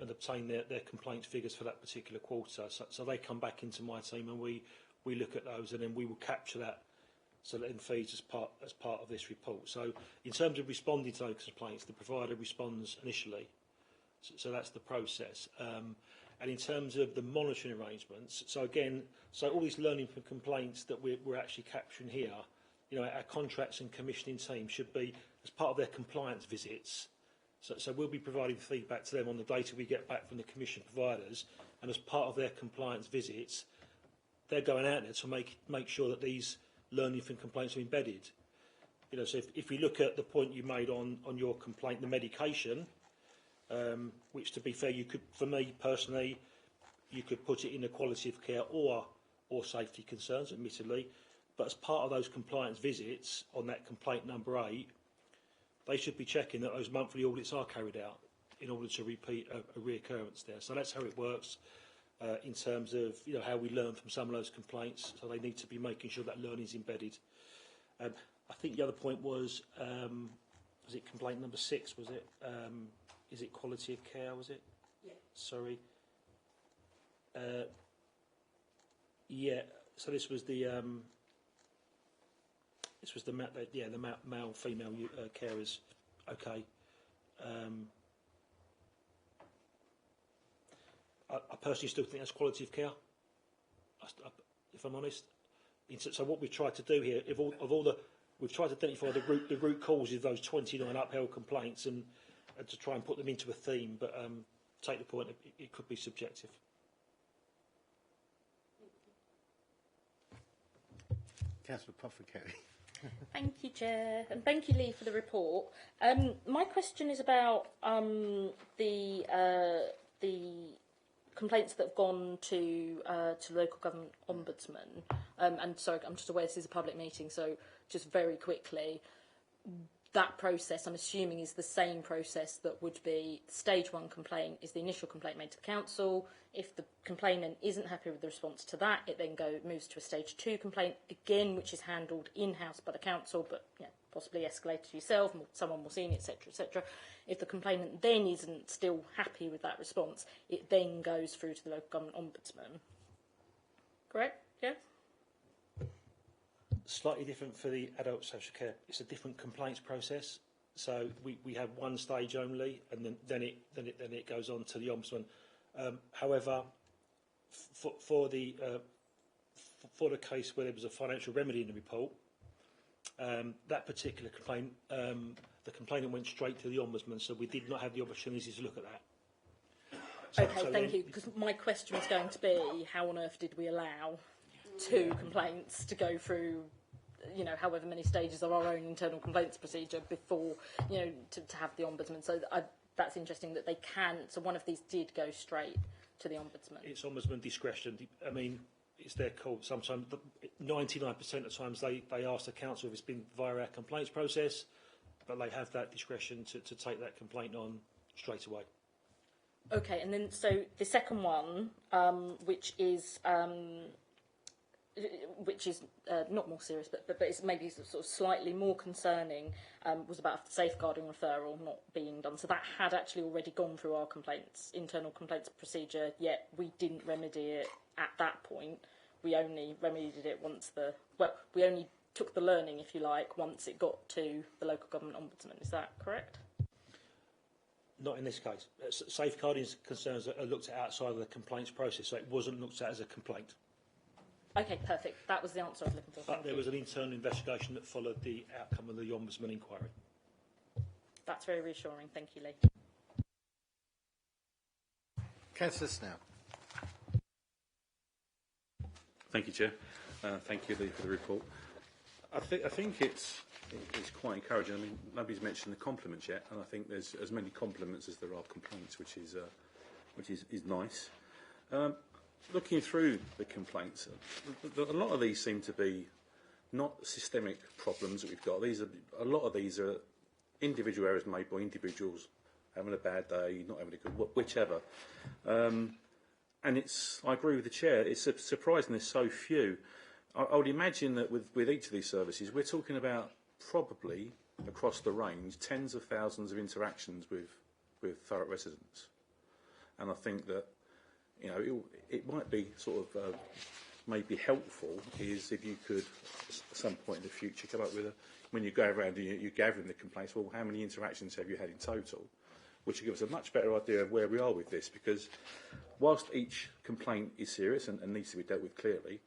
obtain their complaint figures for that particular quarter. So they come back into my team and we look at those, and then we will capture that, so that then feeds as part of this report. So in terms of responding to those complaints, the provider responds initially. So that's the process. And in terms of the monitoring arrangements, so all these learning from complaints that we're actually capturing here, our contracts and commissioning team should be as part of their compliance visits. So we'll be providing feedback to them on the data we get back from the commission providers, and as part of their compliance visits, they're going out there to make sure that these learning from complaints are embedded. You know, so if you look at the point you made on your complaint, the medication, which, to be fair, you could, for me personally, you could put it in the quality of care or safety concerns, admittedly, but as part of those compliance visits on that complaint number 8, they should be checking that those monthly audits are carried out in order to repeat a reoccurrence there. So that's how it works in terms of, you know, how we learn from some of those complaints. So they need to be making sure that learning is embedded. I think the other point was it complaint number 6? Was it? Is it quality of care? Was it? Yeah. Sorry. Yeah. So this was the male female carers. Okay. I personally still think that's quality of care. If I'm honest. So what we've tried to do here, we've tried to identify the root causes of those 29 upheld complaints and to try and put them into a theme. But take the point, it could be subjective. Councillor Puffer-Kerry. Thank you, Chair, and thank you, Lee, for the report. My question is about the complaints that have gone to local government ombudsman. And sorry, I'm just aware this is a public meeting, so just very quickly, that process, I'm assuming, is the same process that would be stage 1 complaint is the initial complaint made to the council. If the complainant isn't happy with the response to that, it then moves to a stage 2 complaint, again, which is handled in-house by the council, but possibly escalated to yourself, someone will see it, etc., etc. If the complainant then isn't still happy with that response, it then goes through to the local government ombudsman. Correct? Yeah? Slightly different for the adult social care. It's a different complaints process. So we have one stage only, and then it goes on to the ombudsman. However, for the case where there was a financial remedy in the report, that particular complaint, the complainant went straight to the ombudsman, so we did not have the opportunity to look at that. Okay, thank you. Because my question was going to be, how on earth did we allow 2 complaints to go through, however many stages of our own internal complaints procedure before, to have the ombudsman? So that's interesting that they can. So one of these did go straight to the ombudsman. It's ombudsman discretion. I mean, it's their call. Sometimes, 99% of the times, they ask the council if it's been via our complaints process, but they have that discretion to take that complaint on straight away. Okay, and then so the second one, which is not more serious, but it's maybe sort of slightly more concerning, was about safeguarding referral not being done. So that had actually already gone through our internal complaints procedure, yet we didn't remedy it at that point. We only remedied it we only took the learning, if you like, once it got to the local government ombudsman. Is that correct? Not in this case. Safeguarding concerns are looked at outside of the complaints process, so it wasn't looked at as a complaint. Okay, perfect. That was the answer I was looking for. But there was an internal investigation that followed the outcome of the Ombudsman inquiry. That's very reassuring. Thank you, Lee. Councillor Snell. Thank you, Chair. Thank you, Lee, for the report. I think it's quite encouraging. I mean, nobody's mentioned the compliments yet, and I think there's as many compliments as there are complaints, which is nice. Looking through the complaints, a lot of these seem to be not systemic problems that we've got. A lot of these are individual errors made by individuals having a bad day, not having a good, whichever. And I agree with the Chair. It's surprising there's so few. I would imagine that with each of these services, we're talking about probably across the range tens of thousands of interactions with Thurrock residents, and I think that it might be sort of maybe helpful is if you could at some point in the future come up with when you go around and you're gathering the complaints. Well, how many interactions have you had in total? Which will give us a much better idea of where we are with this, because whilst each complaint is serious and needs to be dealt with clearly,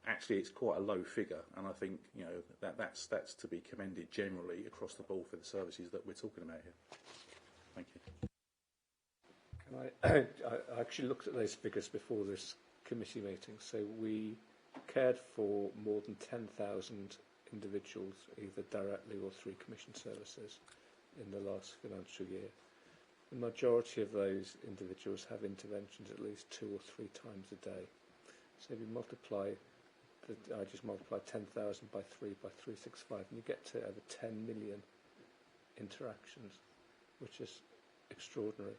actually it's quite a low figure, and I think that's to be commended generally across the board for the services that we're talking about here. Thank you. I actually looked at those figures before this committee meeting. So we cared for more than 10,000 individuals, either directly or through commission services, in the last financial year. The majority of those individuals have interventions at least 2 or 3 times a day. So if you multiply, I just multiply 10,000 by 3 by 365, and you get to over 10 million interactions, which is extraordinary.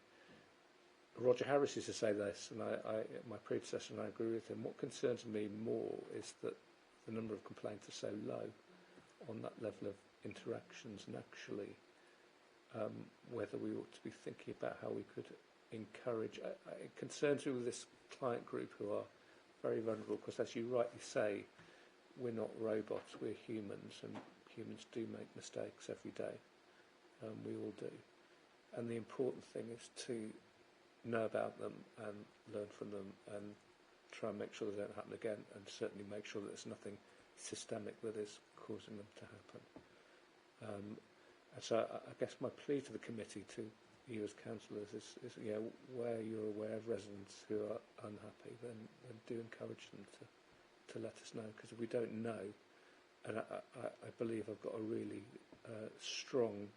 Roger Harris used to say this, and my predecessor and I agree with him. What concerns me more is that the number of complaints are so low on that level of interactions, and actually whether we ought to be thinking about how we could encourage. It concerns me with this client group who are very vulnerable, because as you rightly say, we're not robots, we're humans, and humans do make mistakes every day. We all do. And the important thing is to know about them and learn from them and try and make sure they don't happen again, and certainly make sure that there's nothing systemic that is causing them to happen. And so I guess my plea to the committee, to you as councillors, is where you're aware of residents who are unhappy, then do encourage them to let us know, because if we don't know, and I believe I've got a really strong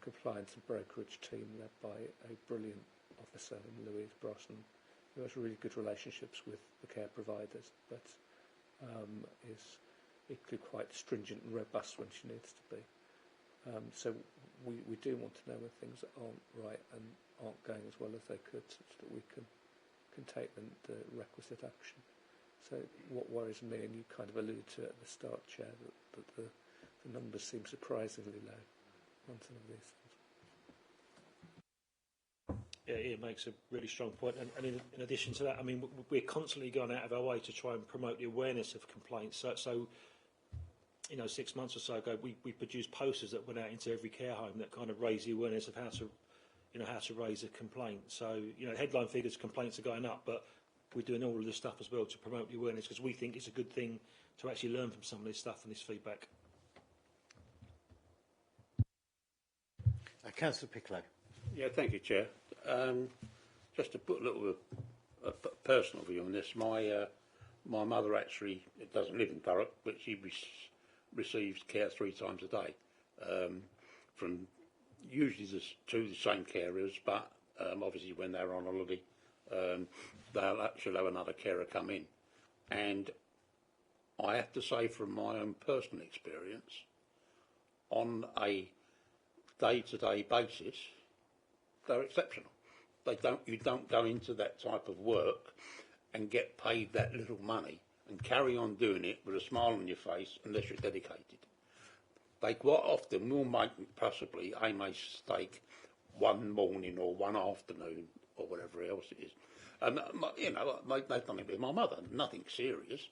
compliance and brokerage team led by a brilliant officer in Louise Brosnan, who has really good relationships with the care providers, but is equally quite stringent and robust when she needs to be. So we do want to know when things aren't right and aren't going as well as they could, such that we can take the requisite action. So what worries me, and you kind of alluded to it at the start, Chair, that the numbers seem surprisingly low on some of these things. Yeah, it makes a really strong point. And in addition to that, I mean, we're constantly going out of our way to try and promote the awareness of complaints. So 6 months or so ago, we produced posters that went out into every care home that kind of raised the awareness of how to raise a complaint. So, headline figures, complaints are going up, but we're doing all of this stuff as well to promote the awareness, because we think it's a good thing to actually learn from some of this stuff and this feedback. Councillor Piccolo. Yeah, thank you, Chair. Just to put a little personal view on this, my mother actually doesn't live in Thurrock, but she receives care 3 times a day from usually the same carers, but obviously when they're on holiday, she'll have another carer come in. And I have to say, from my own personal experience, on a day-to-day basis, they're exceptional. You don't go into that type of work and get paid that little money and carry on doing it with a smile on your face unless you're dedicated. They quite often will make possibly a mistake one morning or one afternoon or whatever else it is. And they've done it with my mother, nothing serious.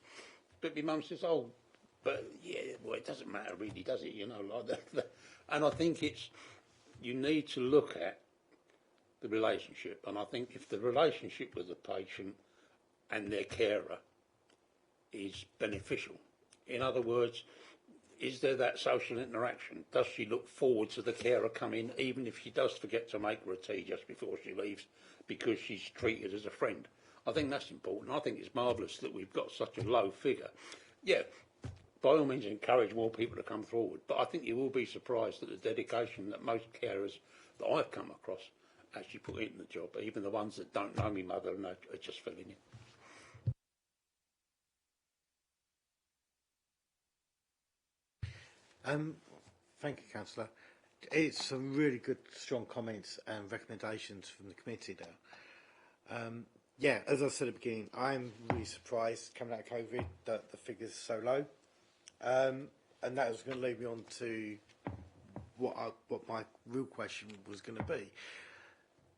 But my mum says, "Oh, but yeah, well, it doesn't matter really, does it? Like that." And I think you need to look at the relationship. And I think if the relationship with the patient and their carer is beneficial, in other words, is there that social interaction? Does she look forward to the carer coming, even if she does forget to make her a tea just before she leaves, because she's treated as a friend? I think that's important. I think it's marvellous that we've got such a low figure. Yeah, by all means encourage more people to come forward, but I think you will be surprised at the dedication that most carers that I've come across actually put into the job, even the ones that don't know me mother and are just filling in. Thank you, Councillor. It's some really good, strong comments and recommendations from the committee there. As I said at the beginning, I'm really surprised coming out of COVID that the figures are so low. And that was going to lead me on to what my real question was going to be.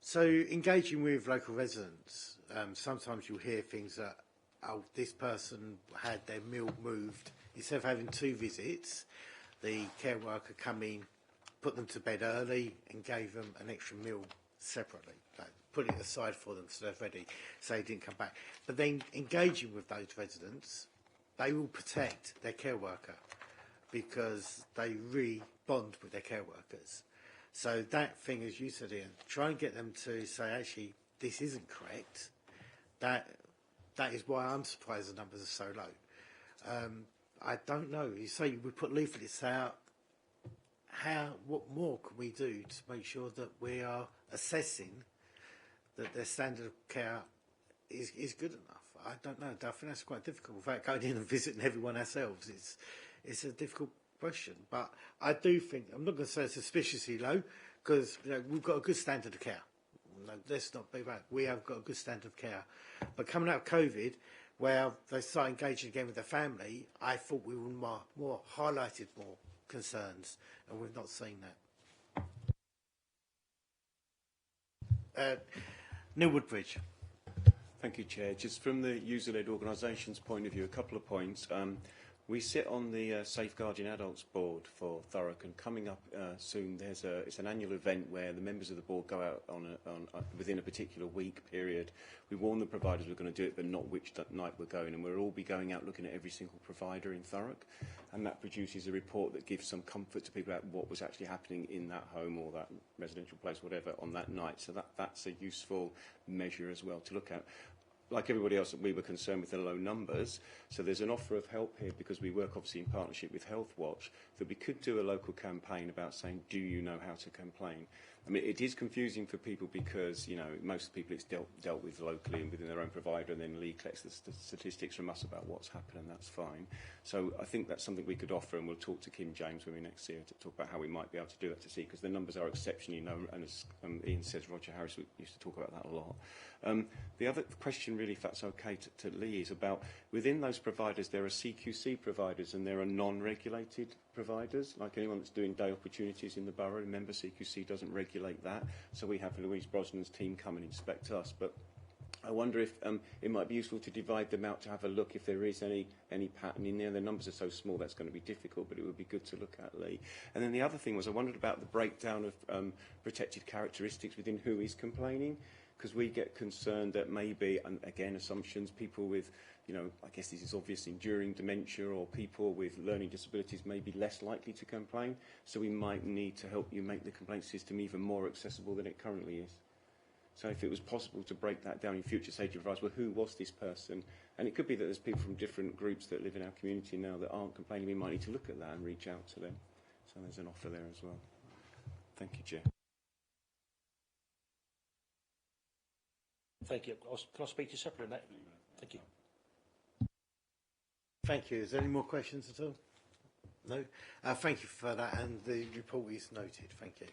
So, engaging with local residents, sometimes you'll hear things that, this person had their meal moved. Instead of having 2 visits, the care worker come in, put them to bed early and gave them an extra meal separately. Like, put it aside for them so they're ready, so they didn't come back. But then engaging with those residents, they will protect their care worker because they really bond with their care workers. So that thing, as you said, Ian, try and get them to say, actually, this isn't correct. That that is why I'm surprised the numbers are so low. I don't know. You say we put leaflets out. What more can we do to make sure that we are assessing that their standard of care is good enough? I don't know. I think that's quite difficult. Without going in and visiting everyone ourselves, it's a difficult question. But I do think, I'm not going to say it's suspiciously low, because we've got a good standard of care. No, let's not be bad. We have got a good standard of care. But coming out of COVID, where they start engaging again with their family, I thought we would more highlighted more concerns, and we've not seen that. Neil Woodbridge. Thank you, Chair. Just from the user-led organisations point of view, a couple of points. We sit on the Safeguarding Adults Board for Thurrock, and coming up soon, it's an annual event where the members of the board go out within a particular week period. We warn the providers we're going to do it, but not which night we're going, and we'll all be going out looking at every single provider in Thurrock, and that produces a report that gives some comfort to people about what was actually happening in that home or that residential place, whatever, on that night. So that's a useful measure as well to look at. Like everybody else, we were concerned with the low numbers, so there's an offer of help here, because we work obviously in partnership with Health Watch, that we could do a local campaign about saying, do you know how to complain? I mean, it is confusing for people because, most people it's dealt with locally and within their own provider, and then Lee collects the statistics from us about what's happened, and that's fine. So I think that's something we could offer, and we'll talk to Kim James when we next see her to talk about how we might be able to do that to see, because the numbers are exceptionally low, and as Ian says, Roger Harris used to talk about that a lot. The other question, really, if that's okay, to Lee, is about within those providers, there are CQC providers and there are non-regulated providers, like anyone that's doing day opportunities in the borough. Remember, CQC doesn't regulate that, so we have Louise Brosnan's team come and inspect us. But I wonder if it might be useful to divide them out to have a look if there is any pattern in there. The numbers are so small that's going to be difficult, but it would be good to look at, Lee. And then the other thing was I wondered about the breakdown of protected characteristics within who is complaining, because we get concerned that maybe, and again, assumptions, people with, I guess this is obvious, enduring dementia or people with learning disabilities may be less likely to complain. So we might need to help you make the complaint system even more accessible than it currently is. So if it was possible to break that down in future, say to advise, well, who was this person? And it could be that there's people from different groups that live in our community now that aren't complaining. We might need to look at that and reach out to them. So there's an offer there as well. Thank you, Chair. Thank you. Can I speak to you separately on that? Thank you. Thank you. Is there any more questions at all? No? Thank you for that, and the report is noted. Thank you.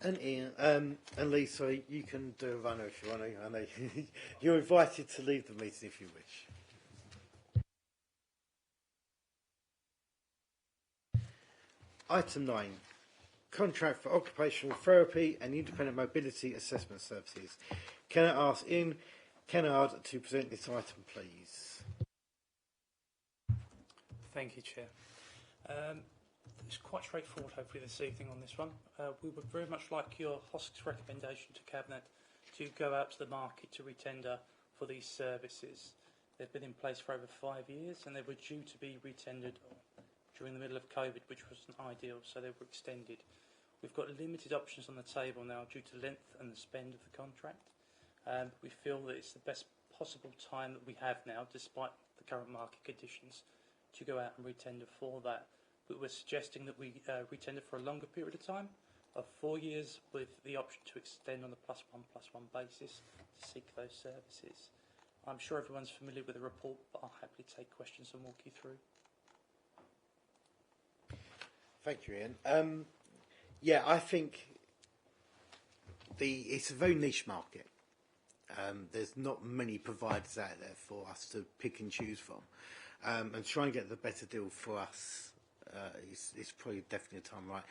And Ian, and Lee, sorry, you can do a runner if you want to. I know you're invited to leave the meeting if you wish. Item 9. Contract for occupational therapy and independent mobility assessment services. Can I ask Ian Kennard to present this item, please? Thank you, Chair. It's quite straightforward, hopefully, this evening on this one. We would very much like your HOSC's recommendation to Cabinet to go out to the market to retender for these services. They've been in place for over 5 years, and they were due to be retendered during the middle of COVID, which wasn't ideal, so they were extended. We've got limited options on the table now due to length and the spend of the contract. We feel that it's the best possible time that we have now, despite the current market conditions, to go out and retender for that. But we're suggesting that we retender for a longer period of time, of 4 years, with the option to extend on the +1+1 basis to seek those services. I'm sure everyone's familiar with the report, but I'll happily take questions and walk you through. Thank you, Ian. Yeah, I think it's a very niche market. There's not many providers out there for us to pick and choose from. And try and get the better deal for us is probably definitely a time right.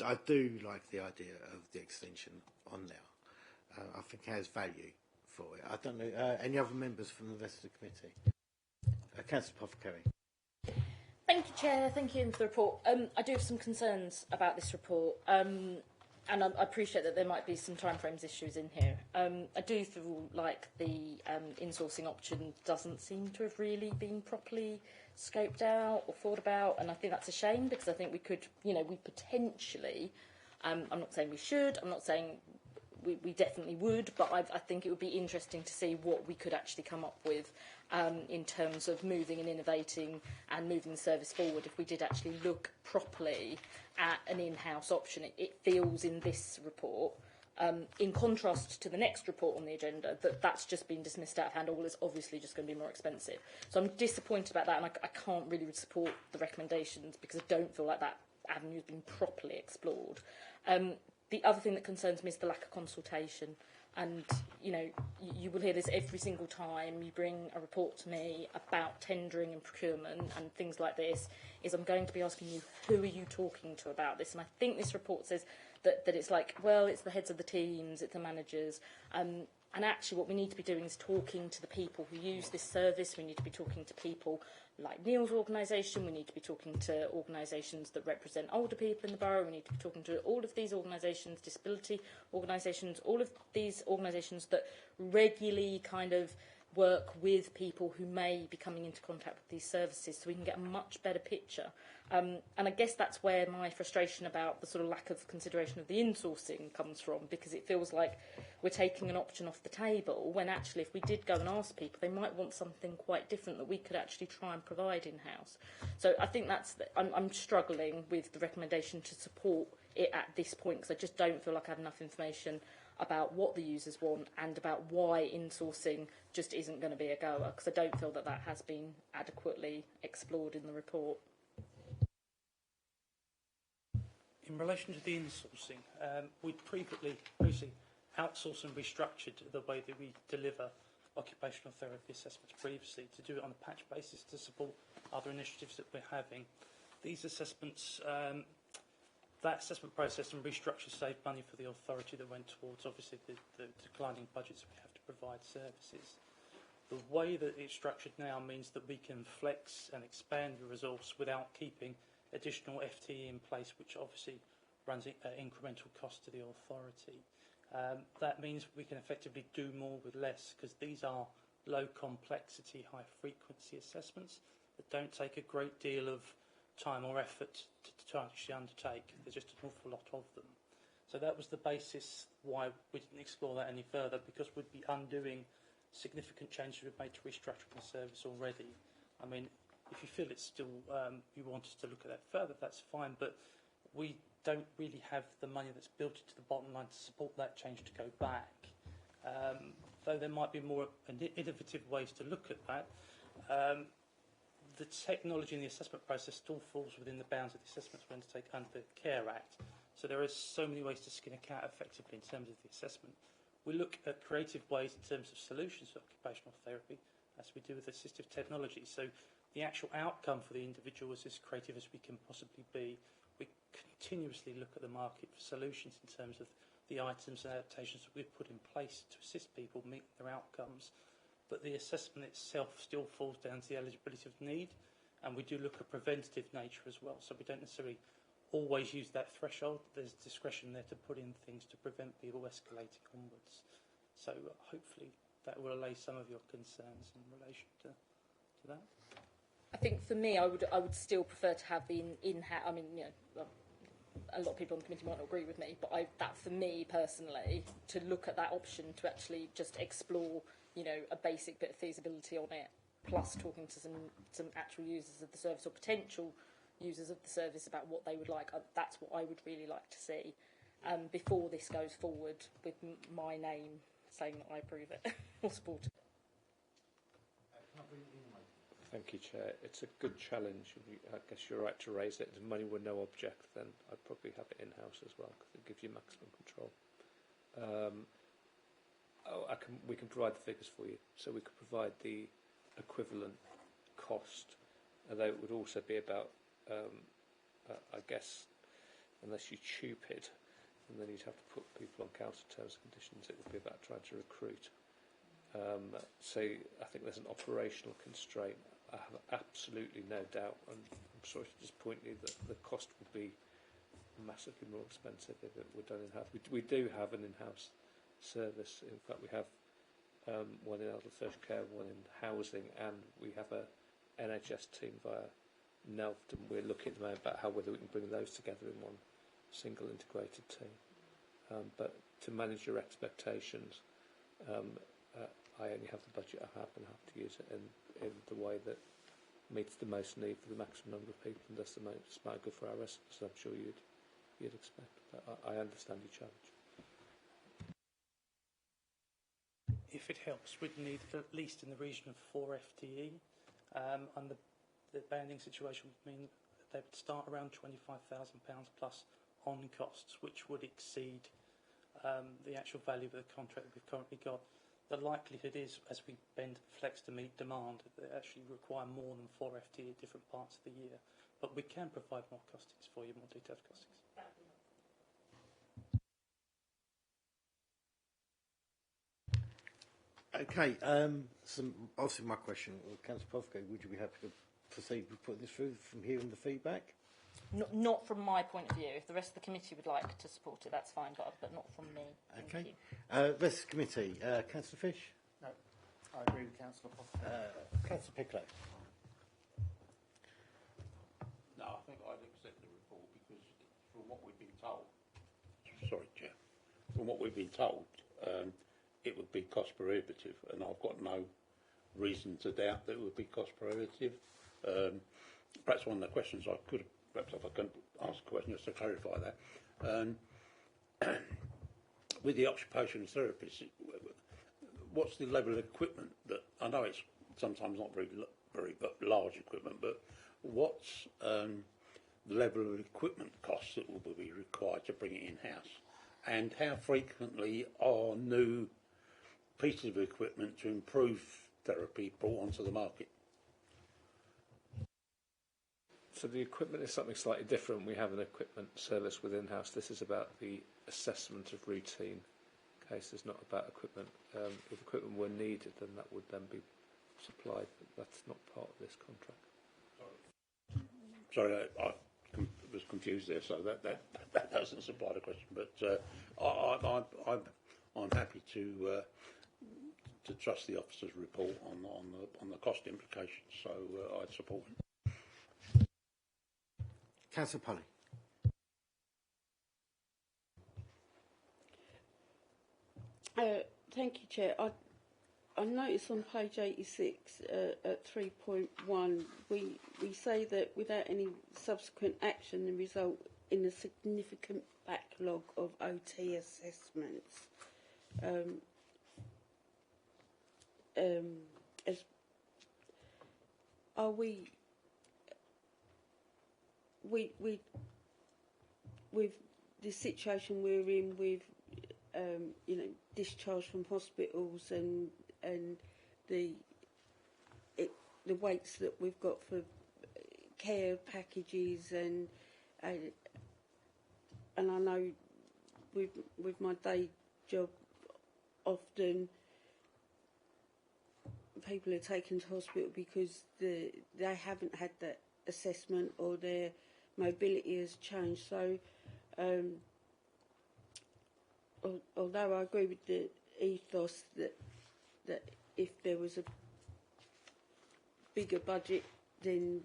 I do like the idea of the extension on now. I think it has value for it. I don't know, any other members from the rest of the committee? Councillor Apothecary. Thank you, Chair. Thank you for the report. I do have some concerns about this report, and I appreciate that there might be some timeframes issues in here. I do feel like the insourcing option doesn't seem to have really been properly scoped out or thought about, and I think that's a shame, because I think we could, we potentially, I'm not saying we should, I'm not saying we definitely would, but I think it would be interesting to see what we could actually come up with in terms of moving and innovating and moving the service forward. If we did actually look properly at an in-house option, it feels in this report, in contrast to the next report on the agenda, that's just been dismissed out of hand. All is obviously just going to be more expensive. So I'm disappointed about that, and I can't really support the recommendations because I don't feel like that avenue has been properly explored. The other thing that concerns me is the lack of consultation. And, you know, you will hear this every single time you bring a report to me about tendering and procurement and things like this, is I'm going to be asking you, who are you talking to about this? And I think this report says that it's like, well, it's the heads of the teams, it's the managers. And actually what we need to be doing is talking to the people who use this service. We need to be talking to people like Neil's organisation. We need to be talking to organisations that represent older people in the borough. We need to be talking to all of these organisations, disability organisations, all of these organisations that regularly kind of work with people who may be coming into contact with these services, so we can get a much better picture. And I guess that's where my frustration about the sort of lack of consideration of the insourcing comes from, because it feels like we're taking an option off the table when actually if we did go and ask people, they might want something quite different that we could actually try and provide in-house. So I think I'm struggling with the recommendation to support it at this point, because I just don't feel like I have enough information about what the users want and about why insourcing just isn't going to be a goer, because I don't feel that has been adequately explored in the report. In relation to the insourcing, we'd previously outsourced and restructured the way that we deliver occupational therapy assessments previously, to do it on a patch basis to support other initiatives that we're having. These assessments, that assessment process and restructure saved money for the authority that went towards obviously the declining budgets we have to provide services. The way that it's structured now means that we can flex and expand the resource without keeping additional FTE in place, which obviously runs incremental cost to the authority. That means we can effectively do more with less, because these are low complexity, high frequency assessments that don't take a great deal of time or effort to actually undertake. There's just an awful lot of them. So that was the basis why we didn't explore that any further, because we'd be undoing significant changes we've made to restructuring the service already. I mean, if you feel it's still, you want us to look at that further, that's fine, but we don't really have the money that's built into the bottom line to support that change to go back. Though there might be more innovative ways to look at that, the technology in the assessment process still falls within the bounds of the assessments we undertake under the CARE Act. So there are so many ways to skin a cat effectively in terms of the assessment. We look at creative ways in terms of solutions to occupational therapy, as we do with assistive technology. So the actual outcome for the individual is as creative as we can possibly be. We continuously look at the market for solutions in terms of the items and adaptations that we've put in place to assist people meet their outcomes. But the assessment itself still falls down to the eligibility of need, and we do look at preventative nature as well. So we don't necessarily always use that threshold. There's discretion there to put in things to prevent people escalating onwards. So hopefully that will allay some of your concerns in relation to that. I think for me, I would still prefer to have the in-house. I mean, you know, a lot of people on the committee might not agree with me, but that for me personally, to look at that option to actually just explore, you know, a basic bit of feasibility on it, plus talking to some actual users of the service or potential users of the service about what they would like. That's what I would really like to see before this goes forward with my name saying that I approve it or support it. Thank you, Chair. It's a good challenge. I guess you're right to raise it. If money were no object, then I'd probably have it in-house as well, because it gives you maximum control. We can provide the figures for you. So we could provide the equivalent cost, although it would also be about, I guess, unless you tube it, and then you'd have to put people on counter terms and conditions, it would be about trying to recruit. So I think there's an operational constraint. I have absolutely no doubt, and I'm sorry to disappoint you, that the cost would be massively more expensive if it were done in-house. We do have an in-house service. In fact, we have one in elder social care, one in housing, and we have a NHS team via NELFT, and we're looking at the moment about whether we can bring those together in one single integrated team. but to manage your expectations, I only have the budget I have and have to use it in the way that meets the most need for the maximum number of people and does the most amount of good for our residents, I'm sure you'd expect. But I understand your challenge. If it helps, we'd need at least in the region of 4 FTE, and the banding situation would mean that they would start around £25,000 plus on costs, which would exceed the actual value of the contract that we've currently got. The likelihood is, as we bend flex to meet demand, they actually require more than 4 FTE at different parts of the year. But we can provide more costings for you, more detailed costings. Okay, obviously my question, Councillor Pothco, would you be happy to proceed with putting this through from hearing the feedback? Not from my point of view. If the rest of the committee would like to support it, that's fine, but not from me. Thank you. Rest of the committee, Councillor Fish? No, I agree with Councillor Pothco. Councillor Picklow? No, I think I'd accept the report because from what we've been told, sorry, Chair, from what we've been told, it would be cost prohibitive, and I've got no reason to doubt that it would be cost prohibitive. Perhaps one of the questions I could, perhaps if I can ask a question just to clarify that. With the occupational therapists, what's the level of equipment that, I know it's sometimes not very large equipment, but what's the level of equipment costs that will be required to bring it in-house? And how frequently are new pieces of equipment to improve therapy brought onto the market? So the equipment is something slightly different. We have an equipment service within house. This is about the assessment of routine cases, not about equipment. If equipment were needed, then that would then be supplied, but that's not part of this contract. Sorry, I was confused there, so that doesn't supply the question. But I'm happy to trust the officer's report on the cost implications, so I'd support it. Councillor Polly? Thank you, Chair. I noticed on page 86 at 3.1 we say that without any subsequent action the result in a significant backlog of OT assessments. Are we with the situation we're in with discharge from hospitals and the waits that we've got for care packages and I know with my day job often people are taken to hospital because they haven't had that assessment or their mobility has changed. So although I agree with the ethos that if there was a bigger budget then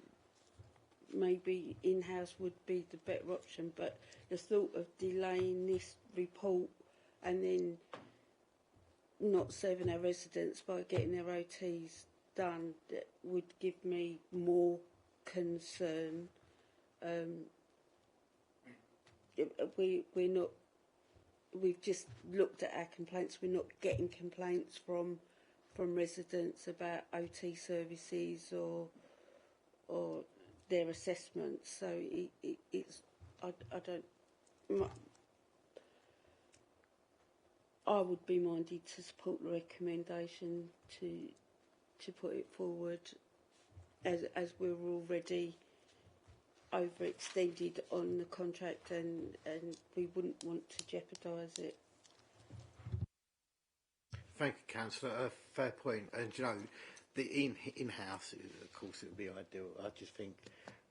maybe in-house would be the better option, but the thought of delaying this report and then not serving our residents by getting their OTs done, that would give me more concern. We've just looked at our complaints. We're not getting complaints from residents about OT services or their assessments. So I would be minded to support the recommendation to put it forward as we're already overextended on the contract and we wouldn't want to jeopardise it. Thank you, Councillor. Fair point. And the in-house, of course, it would be ideal. I just think,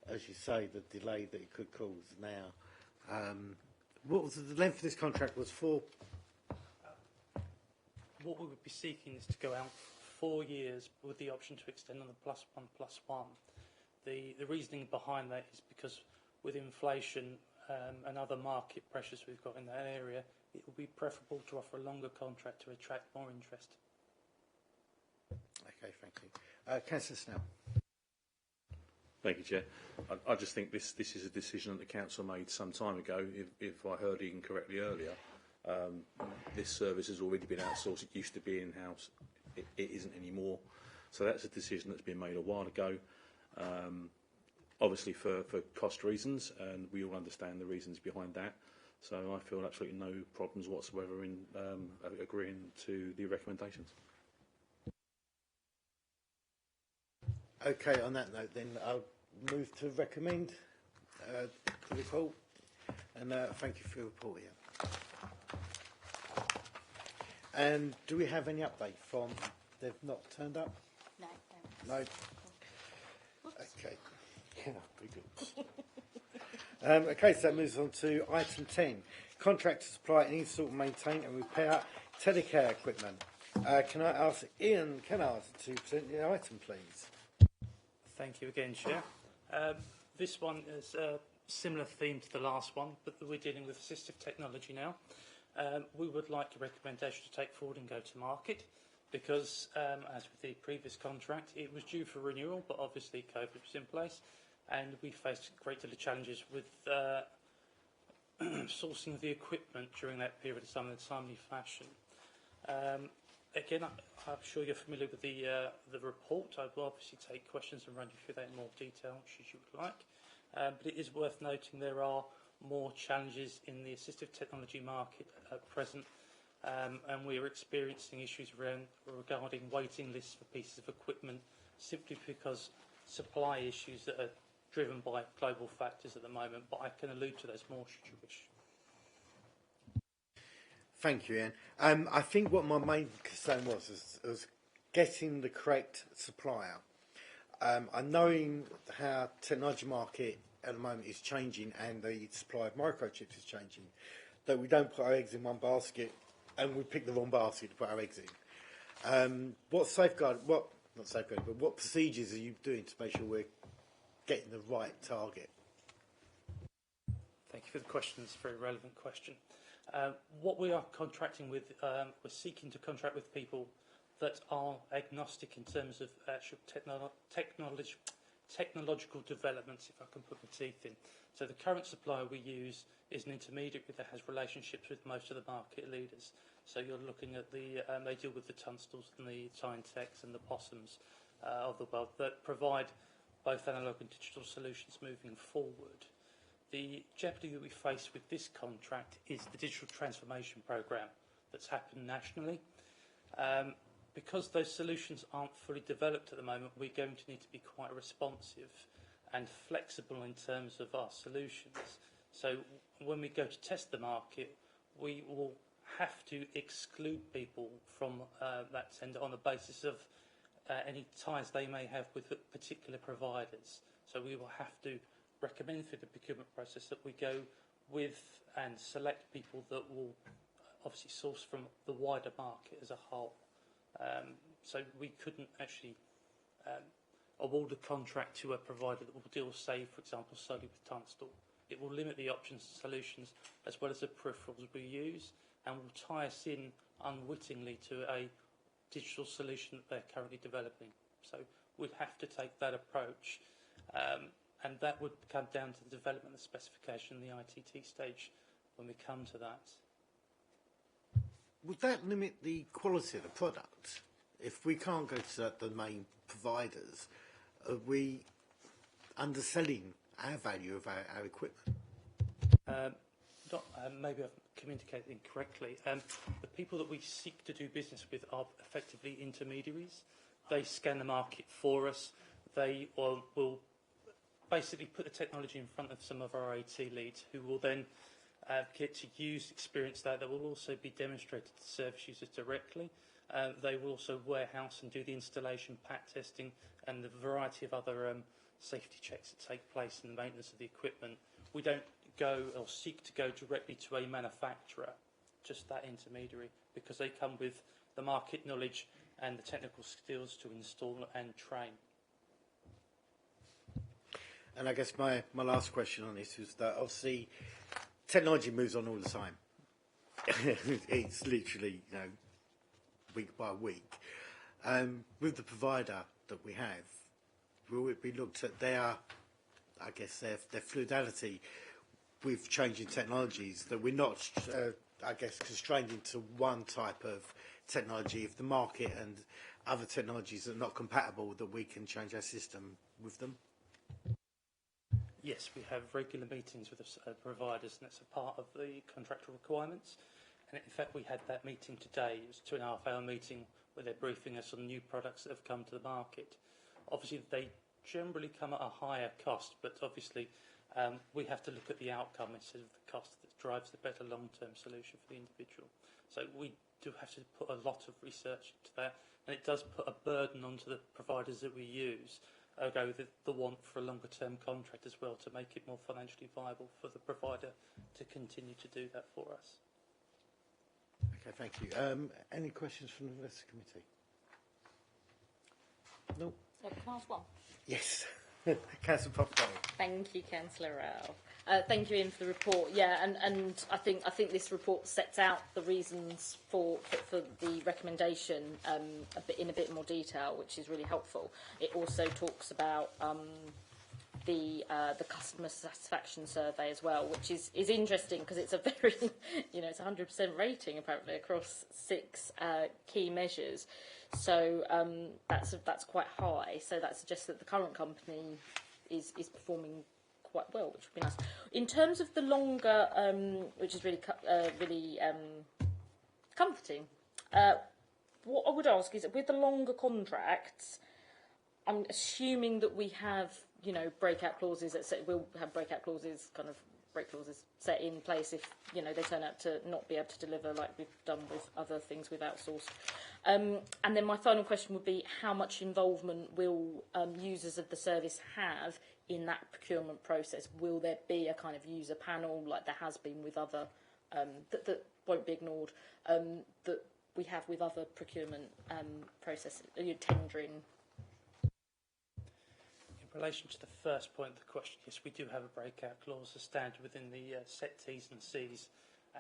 as you say, the delay that it could cause now. What was the length of this contract was for? What we would be seeking is to go out 4 years with the option to extend on the +1+1. The reasoning behind that is because with inflation and other market pressures we've got in that area, it would be preferable to offer a longer contract to attract more interest. Okay, thank you. Councillor Snell. Thank you, Chair. I just think this is a decision that the council made some time ago. If I heard it incorrectly earlier, this service has already been outsourced. It used to be in-house. It isn't anymore. So that's a decision that's been made a while ago. Obviously for cost reasons, and we all understand the reasons behind that. So I feel absolutely no problems whatsoever in agreeing to the recommendations. Okay, on that note then, I'll move to recommend the report, and thank you for your report, Ian. And do we have any update from, they've not turned up? No. No? Whoops. Okay. Yeah, very good. Okay, so that moves on to item 10. Contract to supply and install, maintain and repair telecare equipment. Can I ask Ian Kennard to present the item, please? Thank you again, Chair. This one is a similar theme to the last one, but we're dealing with assistive technology now. We would like a recommendation to take forward and go to market because, as with the previous contract, it was due for renewal, but obviously COVID was in place, and we faced a great deal of challenges with sourcing the equipment during that period of time in a timely fashion. Again, I'm sure you're familiar with the report. I will obviously take questions and run you through that in more detail, should you would like. But it is worth noting there are more challenges in the assistive technology market at present, and we are experiencing issues regarding waiting lists for pieces of equipment simply because supply issues that are driven by global factors at the moment, but I can allude to those more should you wish. Thank you, Ian. I think what my main concern was getting the correct supplier. And knowing how technology market at the moment is changing and the supply of microchips is changing, that we don't put our eggs in one basket and we pick the wrong basket to put our eggs in. What procedures are you doing to make sure we're getting the right target? Thank you for the question. It's a very relevant question. What we are contracting with, we're seeking to contract with people that are agnostic in terms of actual technological developments, if I can put my teeth in. So the current supplier we use is an intermediary that has relationships with most of the market leaders. So you're looking at they deal with the Tunstals and the Tyne-Techs and the Possums of the world that provide both analog and digital solutions moving forward. The jeopardy that we face with this contract is the digital transformation programme that's happened nationally. Because those solutions aren't fully developed at the moment, we're going to need to be quite responsive and flexible in terms of our solutions. So when we go to test the market, we will have to exclude people from that tender on the basis of any ties they may have with particular providers. So we will have to recommend through the procurement process that we go with and select people that will obviously source from the wider market as a whole. So we couldn't actually award a contract to a provider that will deal, say, for example, solely with Tunstall. It will limit the options and solutions as well as the peripherals we use and will tie us in unwittingly to a digital solution that they're currently developing. So we'd have to take that approach. And that would come down to the development of the specification in the ITT stage when we come to that. Would that limit the quality of the product? If we can't go to the main providers, are we underselling our value of our equipment? Maybe I've communicated incorrectly. The people that we seek to do business with are effectively intermediaries. They scan the market for us. They will basically put the technology in front of some of our AT leads who will then get to use experience that will also be demonstrated to service users directly. They will also warehouse and do the installation, pack testing and the variety of other safety checks that take place in the maintenance of the equipment. We don't go or seek to go directly to a manufacturer, just that intermediary, because they come with the market knowledge and the technical skills to install and train. And I guess my last question on this is that obviously technology moves on all the time. it's literally, you know, week by week. With the provider that we have, will it be looked at their, I guess, their fluidity with changing technologies, that we're not, I guess, constrained into one type of technology? If the market and other technologies are not compatible, that we can change our system with them? Yes, we have regular meetings with the providers, and that's a part of the contractual requirements. And in fact, we had that meeting today. It was a 2.5-hour meeting where they're briefing us on new products that have come to the market. Obviously, they generally come at a higher cost, but obviously we have to look at the outcome instead of the cost that drives the better long-term solution for the individual. So we do have to put a lot of research into that, and it does put a burden onto the providers that we use, ergo the want for a longer-term contract as well, to make it more financially viable for the provider to continue to do that for us. Okay, thank you. Any questions from the rest of the committee? No. Can I ask one? Yes. Councillor Poplar. Thank you, Councillor Ralph. Thank you, Ian, for the report. Yeah, and I think this report sets out the reasons for the recommendation in a bit more detail, which is really helpful. It also talks about the customer satisfaction survey as well, which is interesting because it's a very, it's 100% rating apparently across 6 key measures. So that's quite high. So that suggests that the current company is performing quite well, which would be nice. In terms of the longer, which is really comforting. What I would ask is, with the longer contracts, I'm assuming that we have, breakout clauses. We'll have breakout clauses, break clauses set in place if, they turn out to not be able to deliver like we've done with other things we've outsourced. And then my final question would be, how much involvement will users of the service have in that procurement process? Will there be a kind of user panel like there has been with other, that won't be ignored, that we have with other procurement processes, tendering? In relation to the first point of the question, yes, we do have a breakout clause, a standard within the set T's and C's,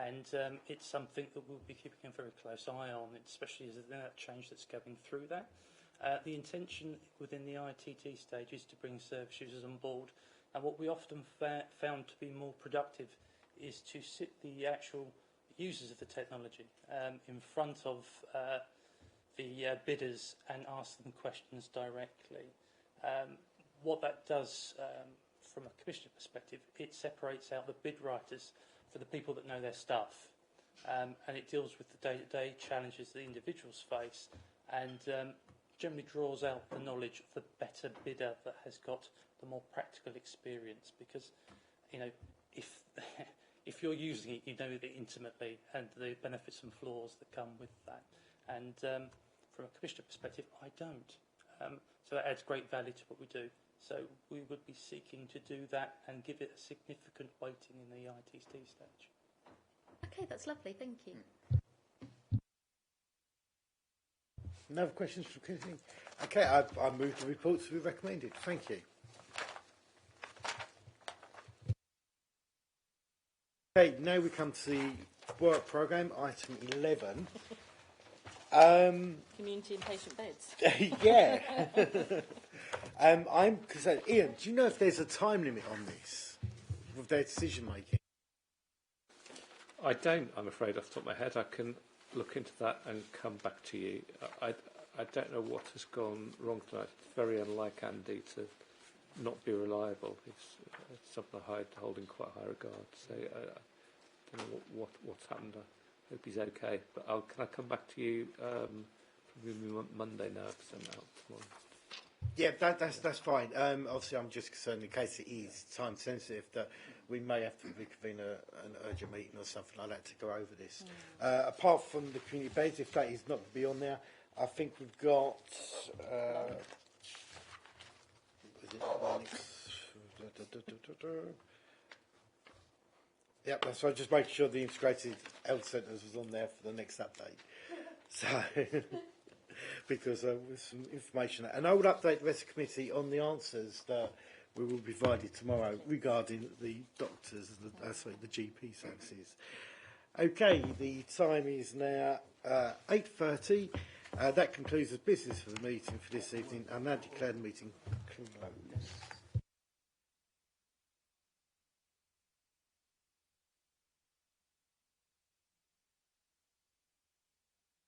and it's something that we'll be keeping a very close eye on, especially as the change that's going through that. The intention within the ITT stage is to bring service users on board, and what we often found to be more productive is to sit the actual users of the technology in front of the bidders and ask them questions directly. What that does, from a commissioner perspective, it separates out the bid writers for the people that know their stuff, and it deals with the day-to-day challenges the individuals face, and generally draws out the knowledge of the better bidder that has got the more practical experience. Because, if you're using it, you know it intimately, and the benefits and flaws that come with that. And from a commissioner perspective, I don't. So that adds great value to what we do. So we would be seeking to do that and give it a significant weighting in the ITT stage. Okay, that's lovely. Thank you. No other questions for Christine? Okay, I move the reports to be recommended. Thank you. Okay, now we come to the work programme, item 11. Community and patient beds. Yeah. I'm concerned. Ian, do you know if there's a time limit on this with their decision making? I don't, I'm afraid, off the top of my head. I can look into that and come back to you. I don't know what has gone wrong tonight. It's very unlike Andy to not be reliable. It's something I hold in quite high regard. So I don't know what's happened. I hope he's okay. But can I come back to you probably Monday now, because I'm out tomorrow. Yeah, that's fine. Obviously, I'm just concerned in case it is time sensitive that we may have to reconvene an urgent meeting or something like that to go over this. Apart from the community beds, if that is not to be on there, I think we've got. Yep, that's right. Just making sure the integrated health centres was on there for the next update. So. Because with some information, and I will update the rest of the committee on the answers that we will be provided tomorrow regarding the doctors, the GP services. Okay, the time is now 8:30. That concludes the business for the meeting for this evening. I now declare the meeting closed.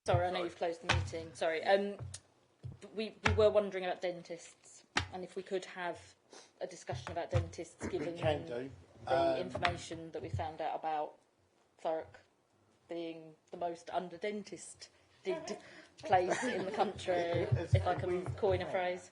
Sorry, I know you've closed the meeting. Sorry. We were wondering about dentists, and if we could have a discussion about dentists, given the information that we found out about Thurrock being the most under-dentisted place in the country, if I can coin a phrase.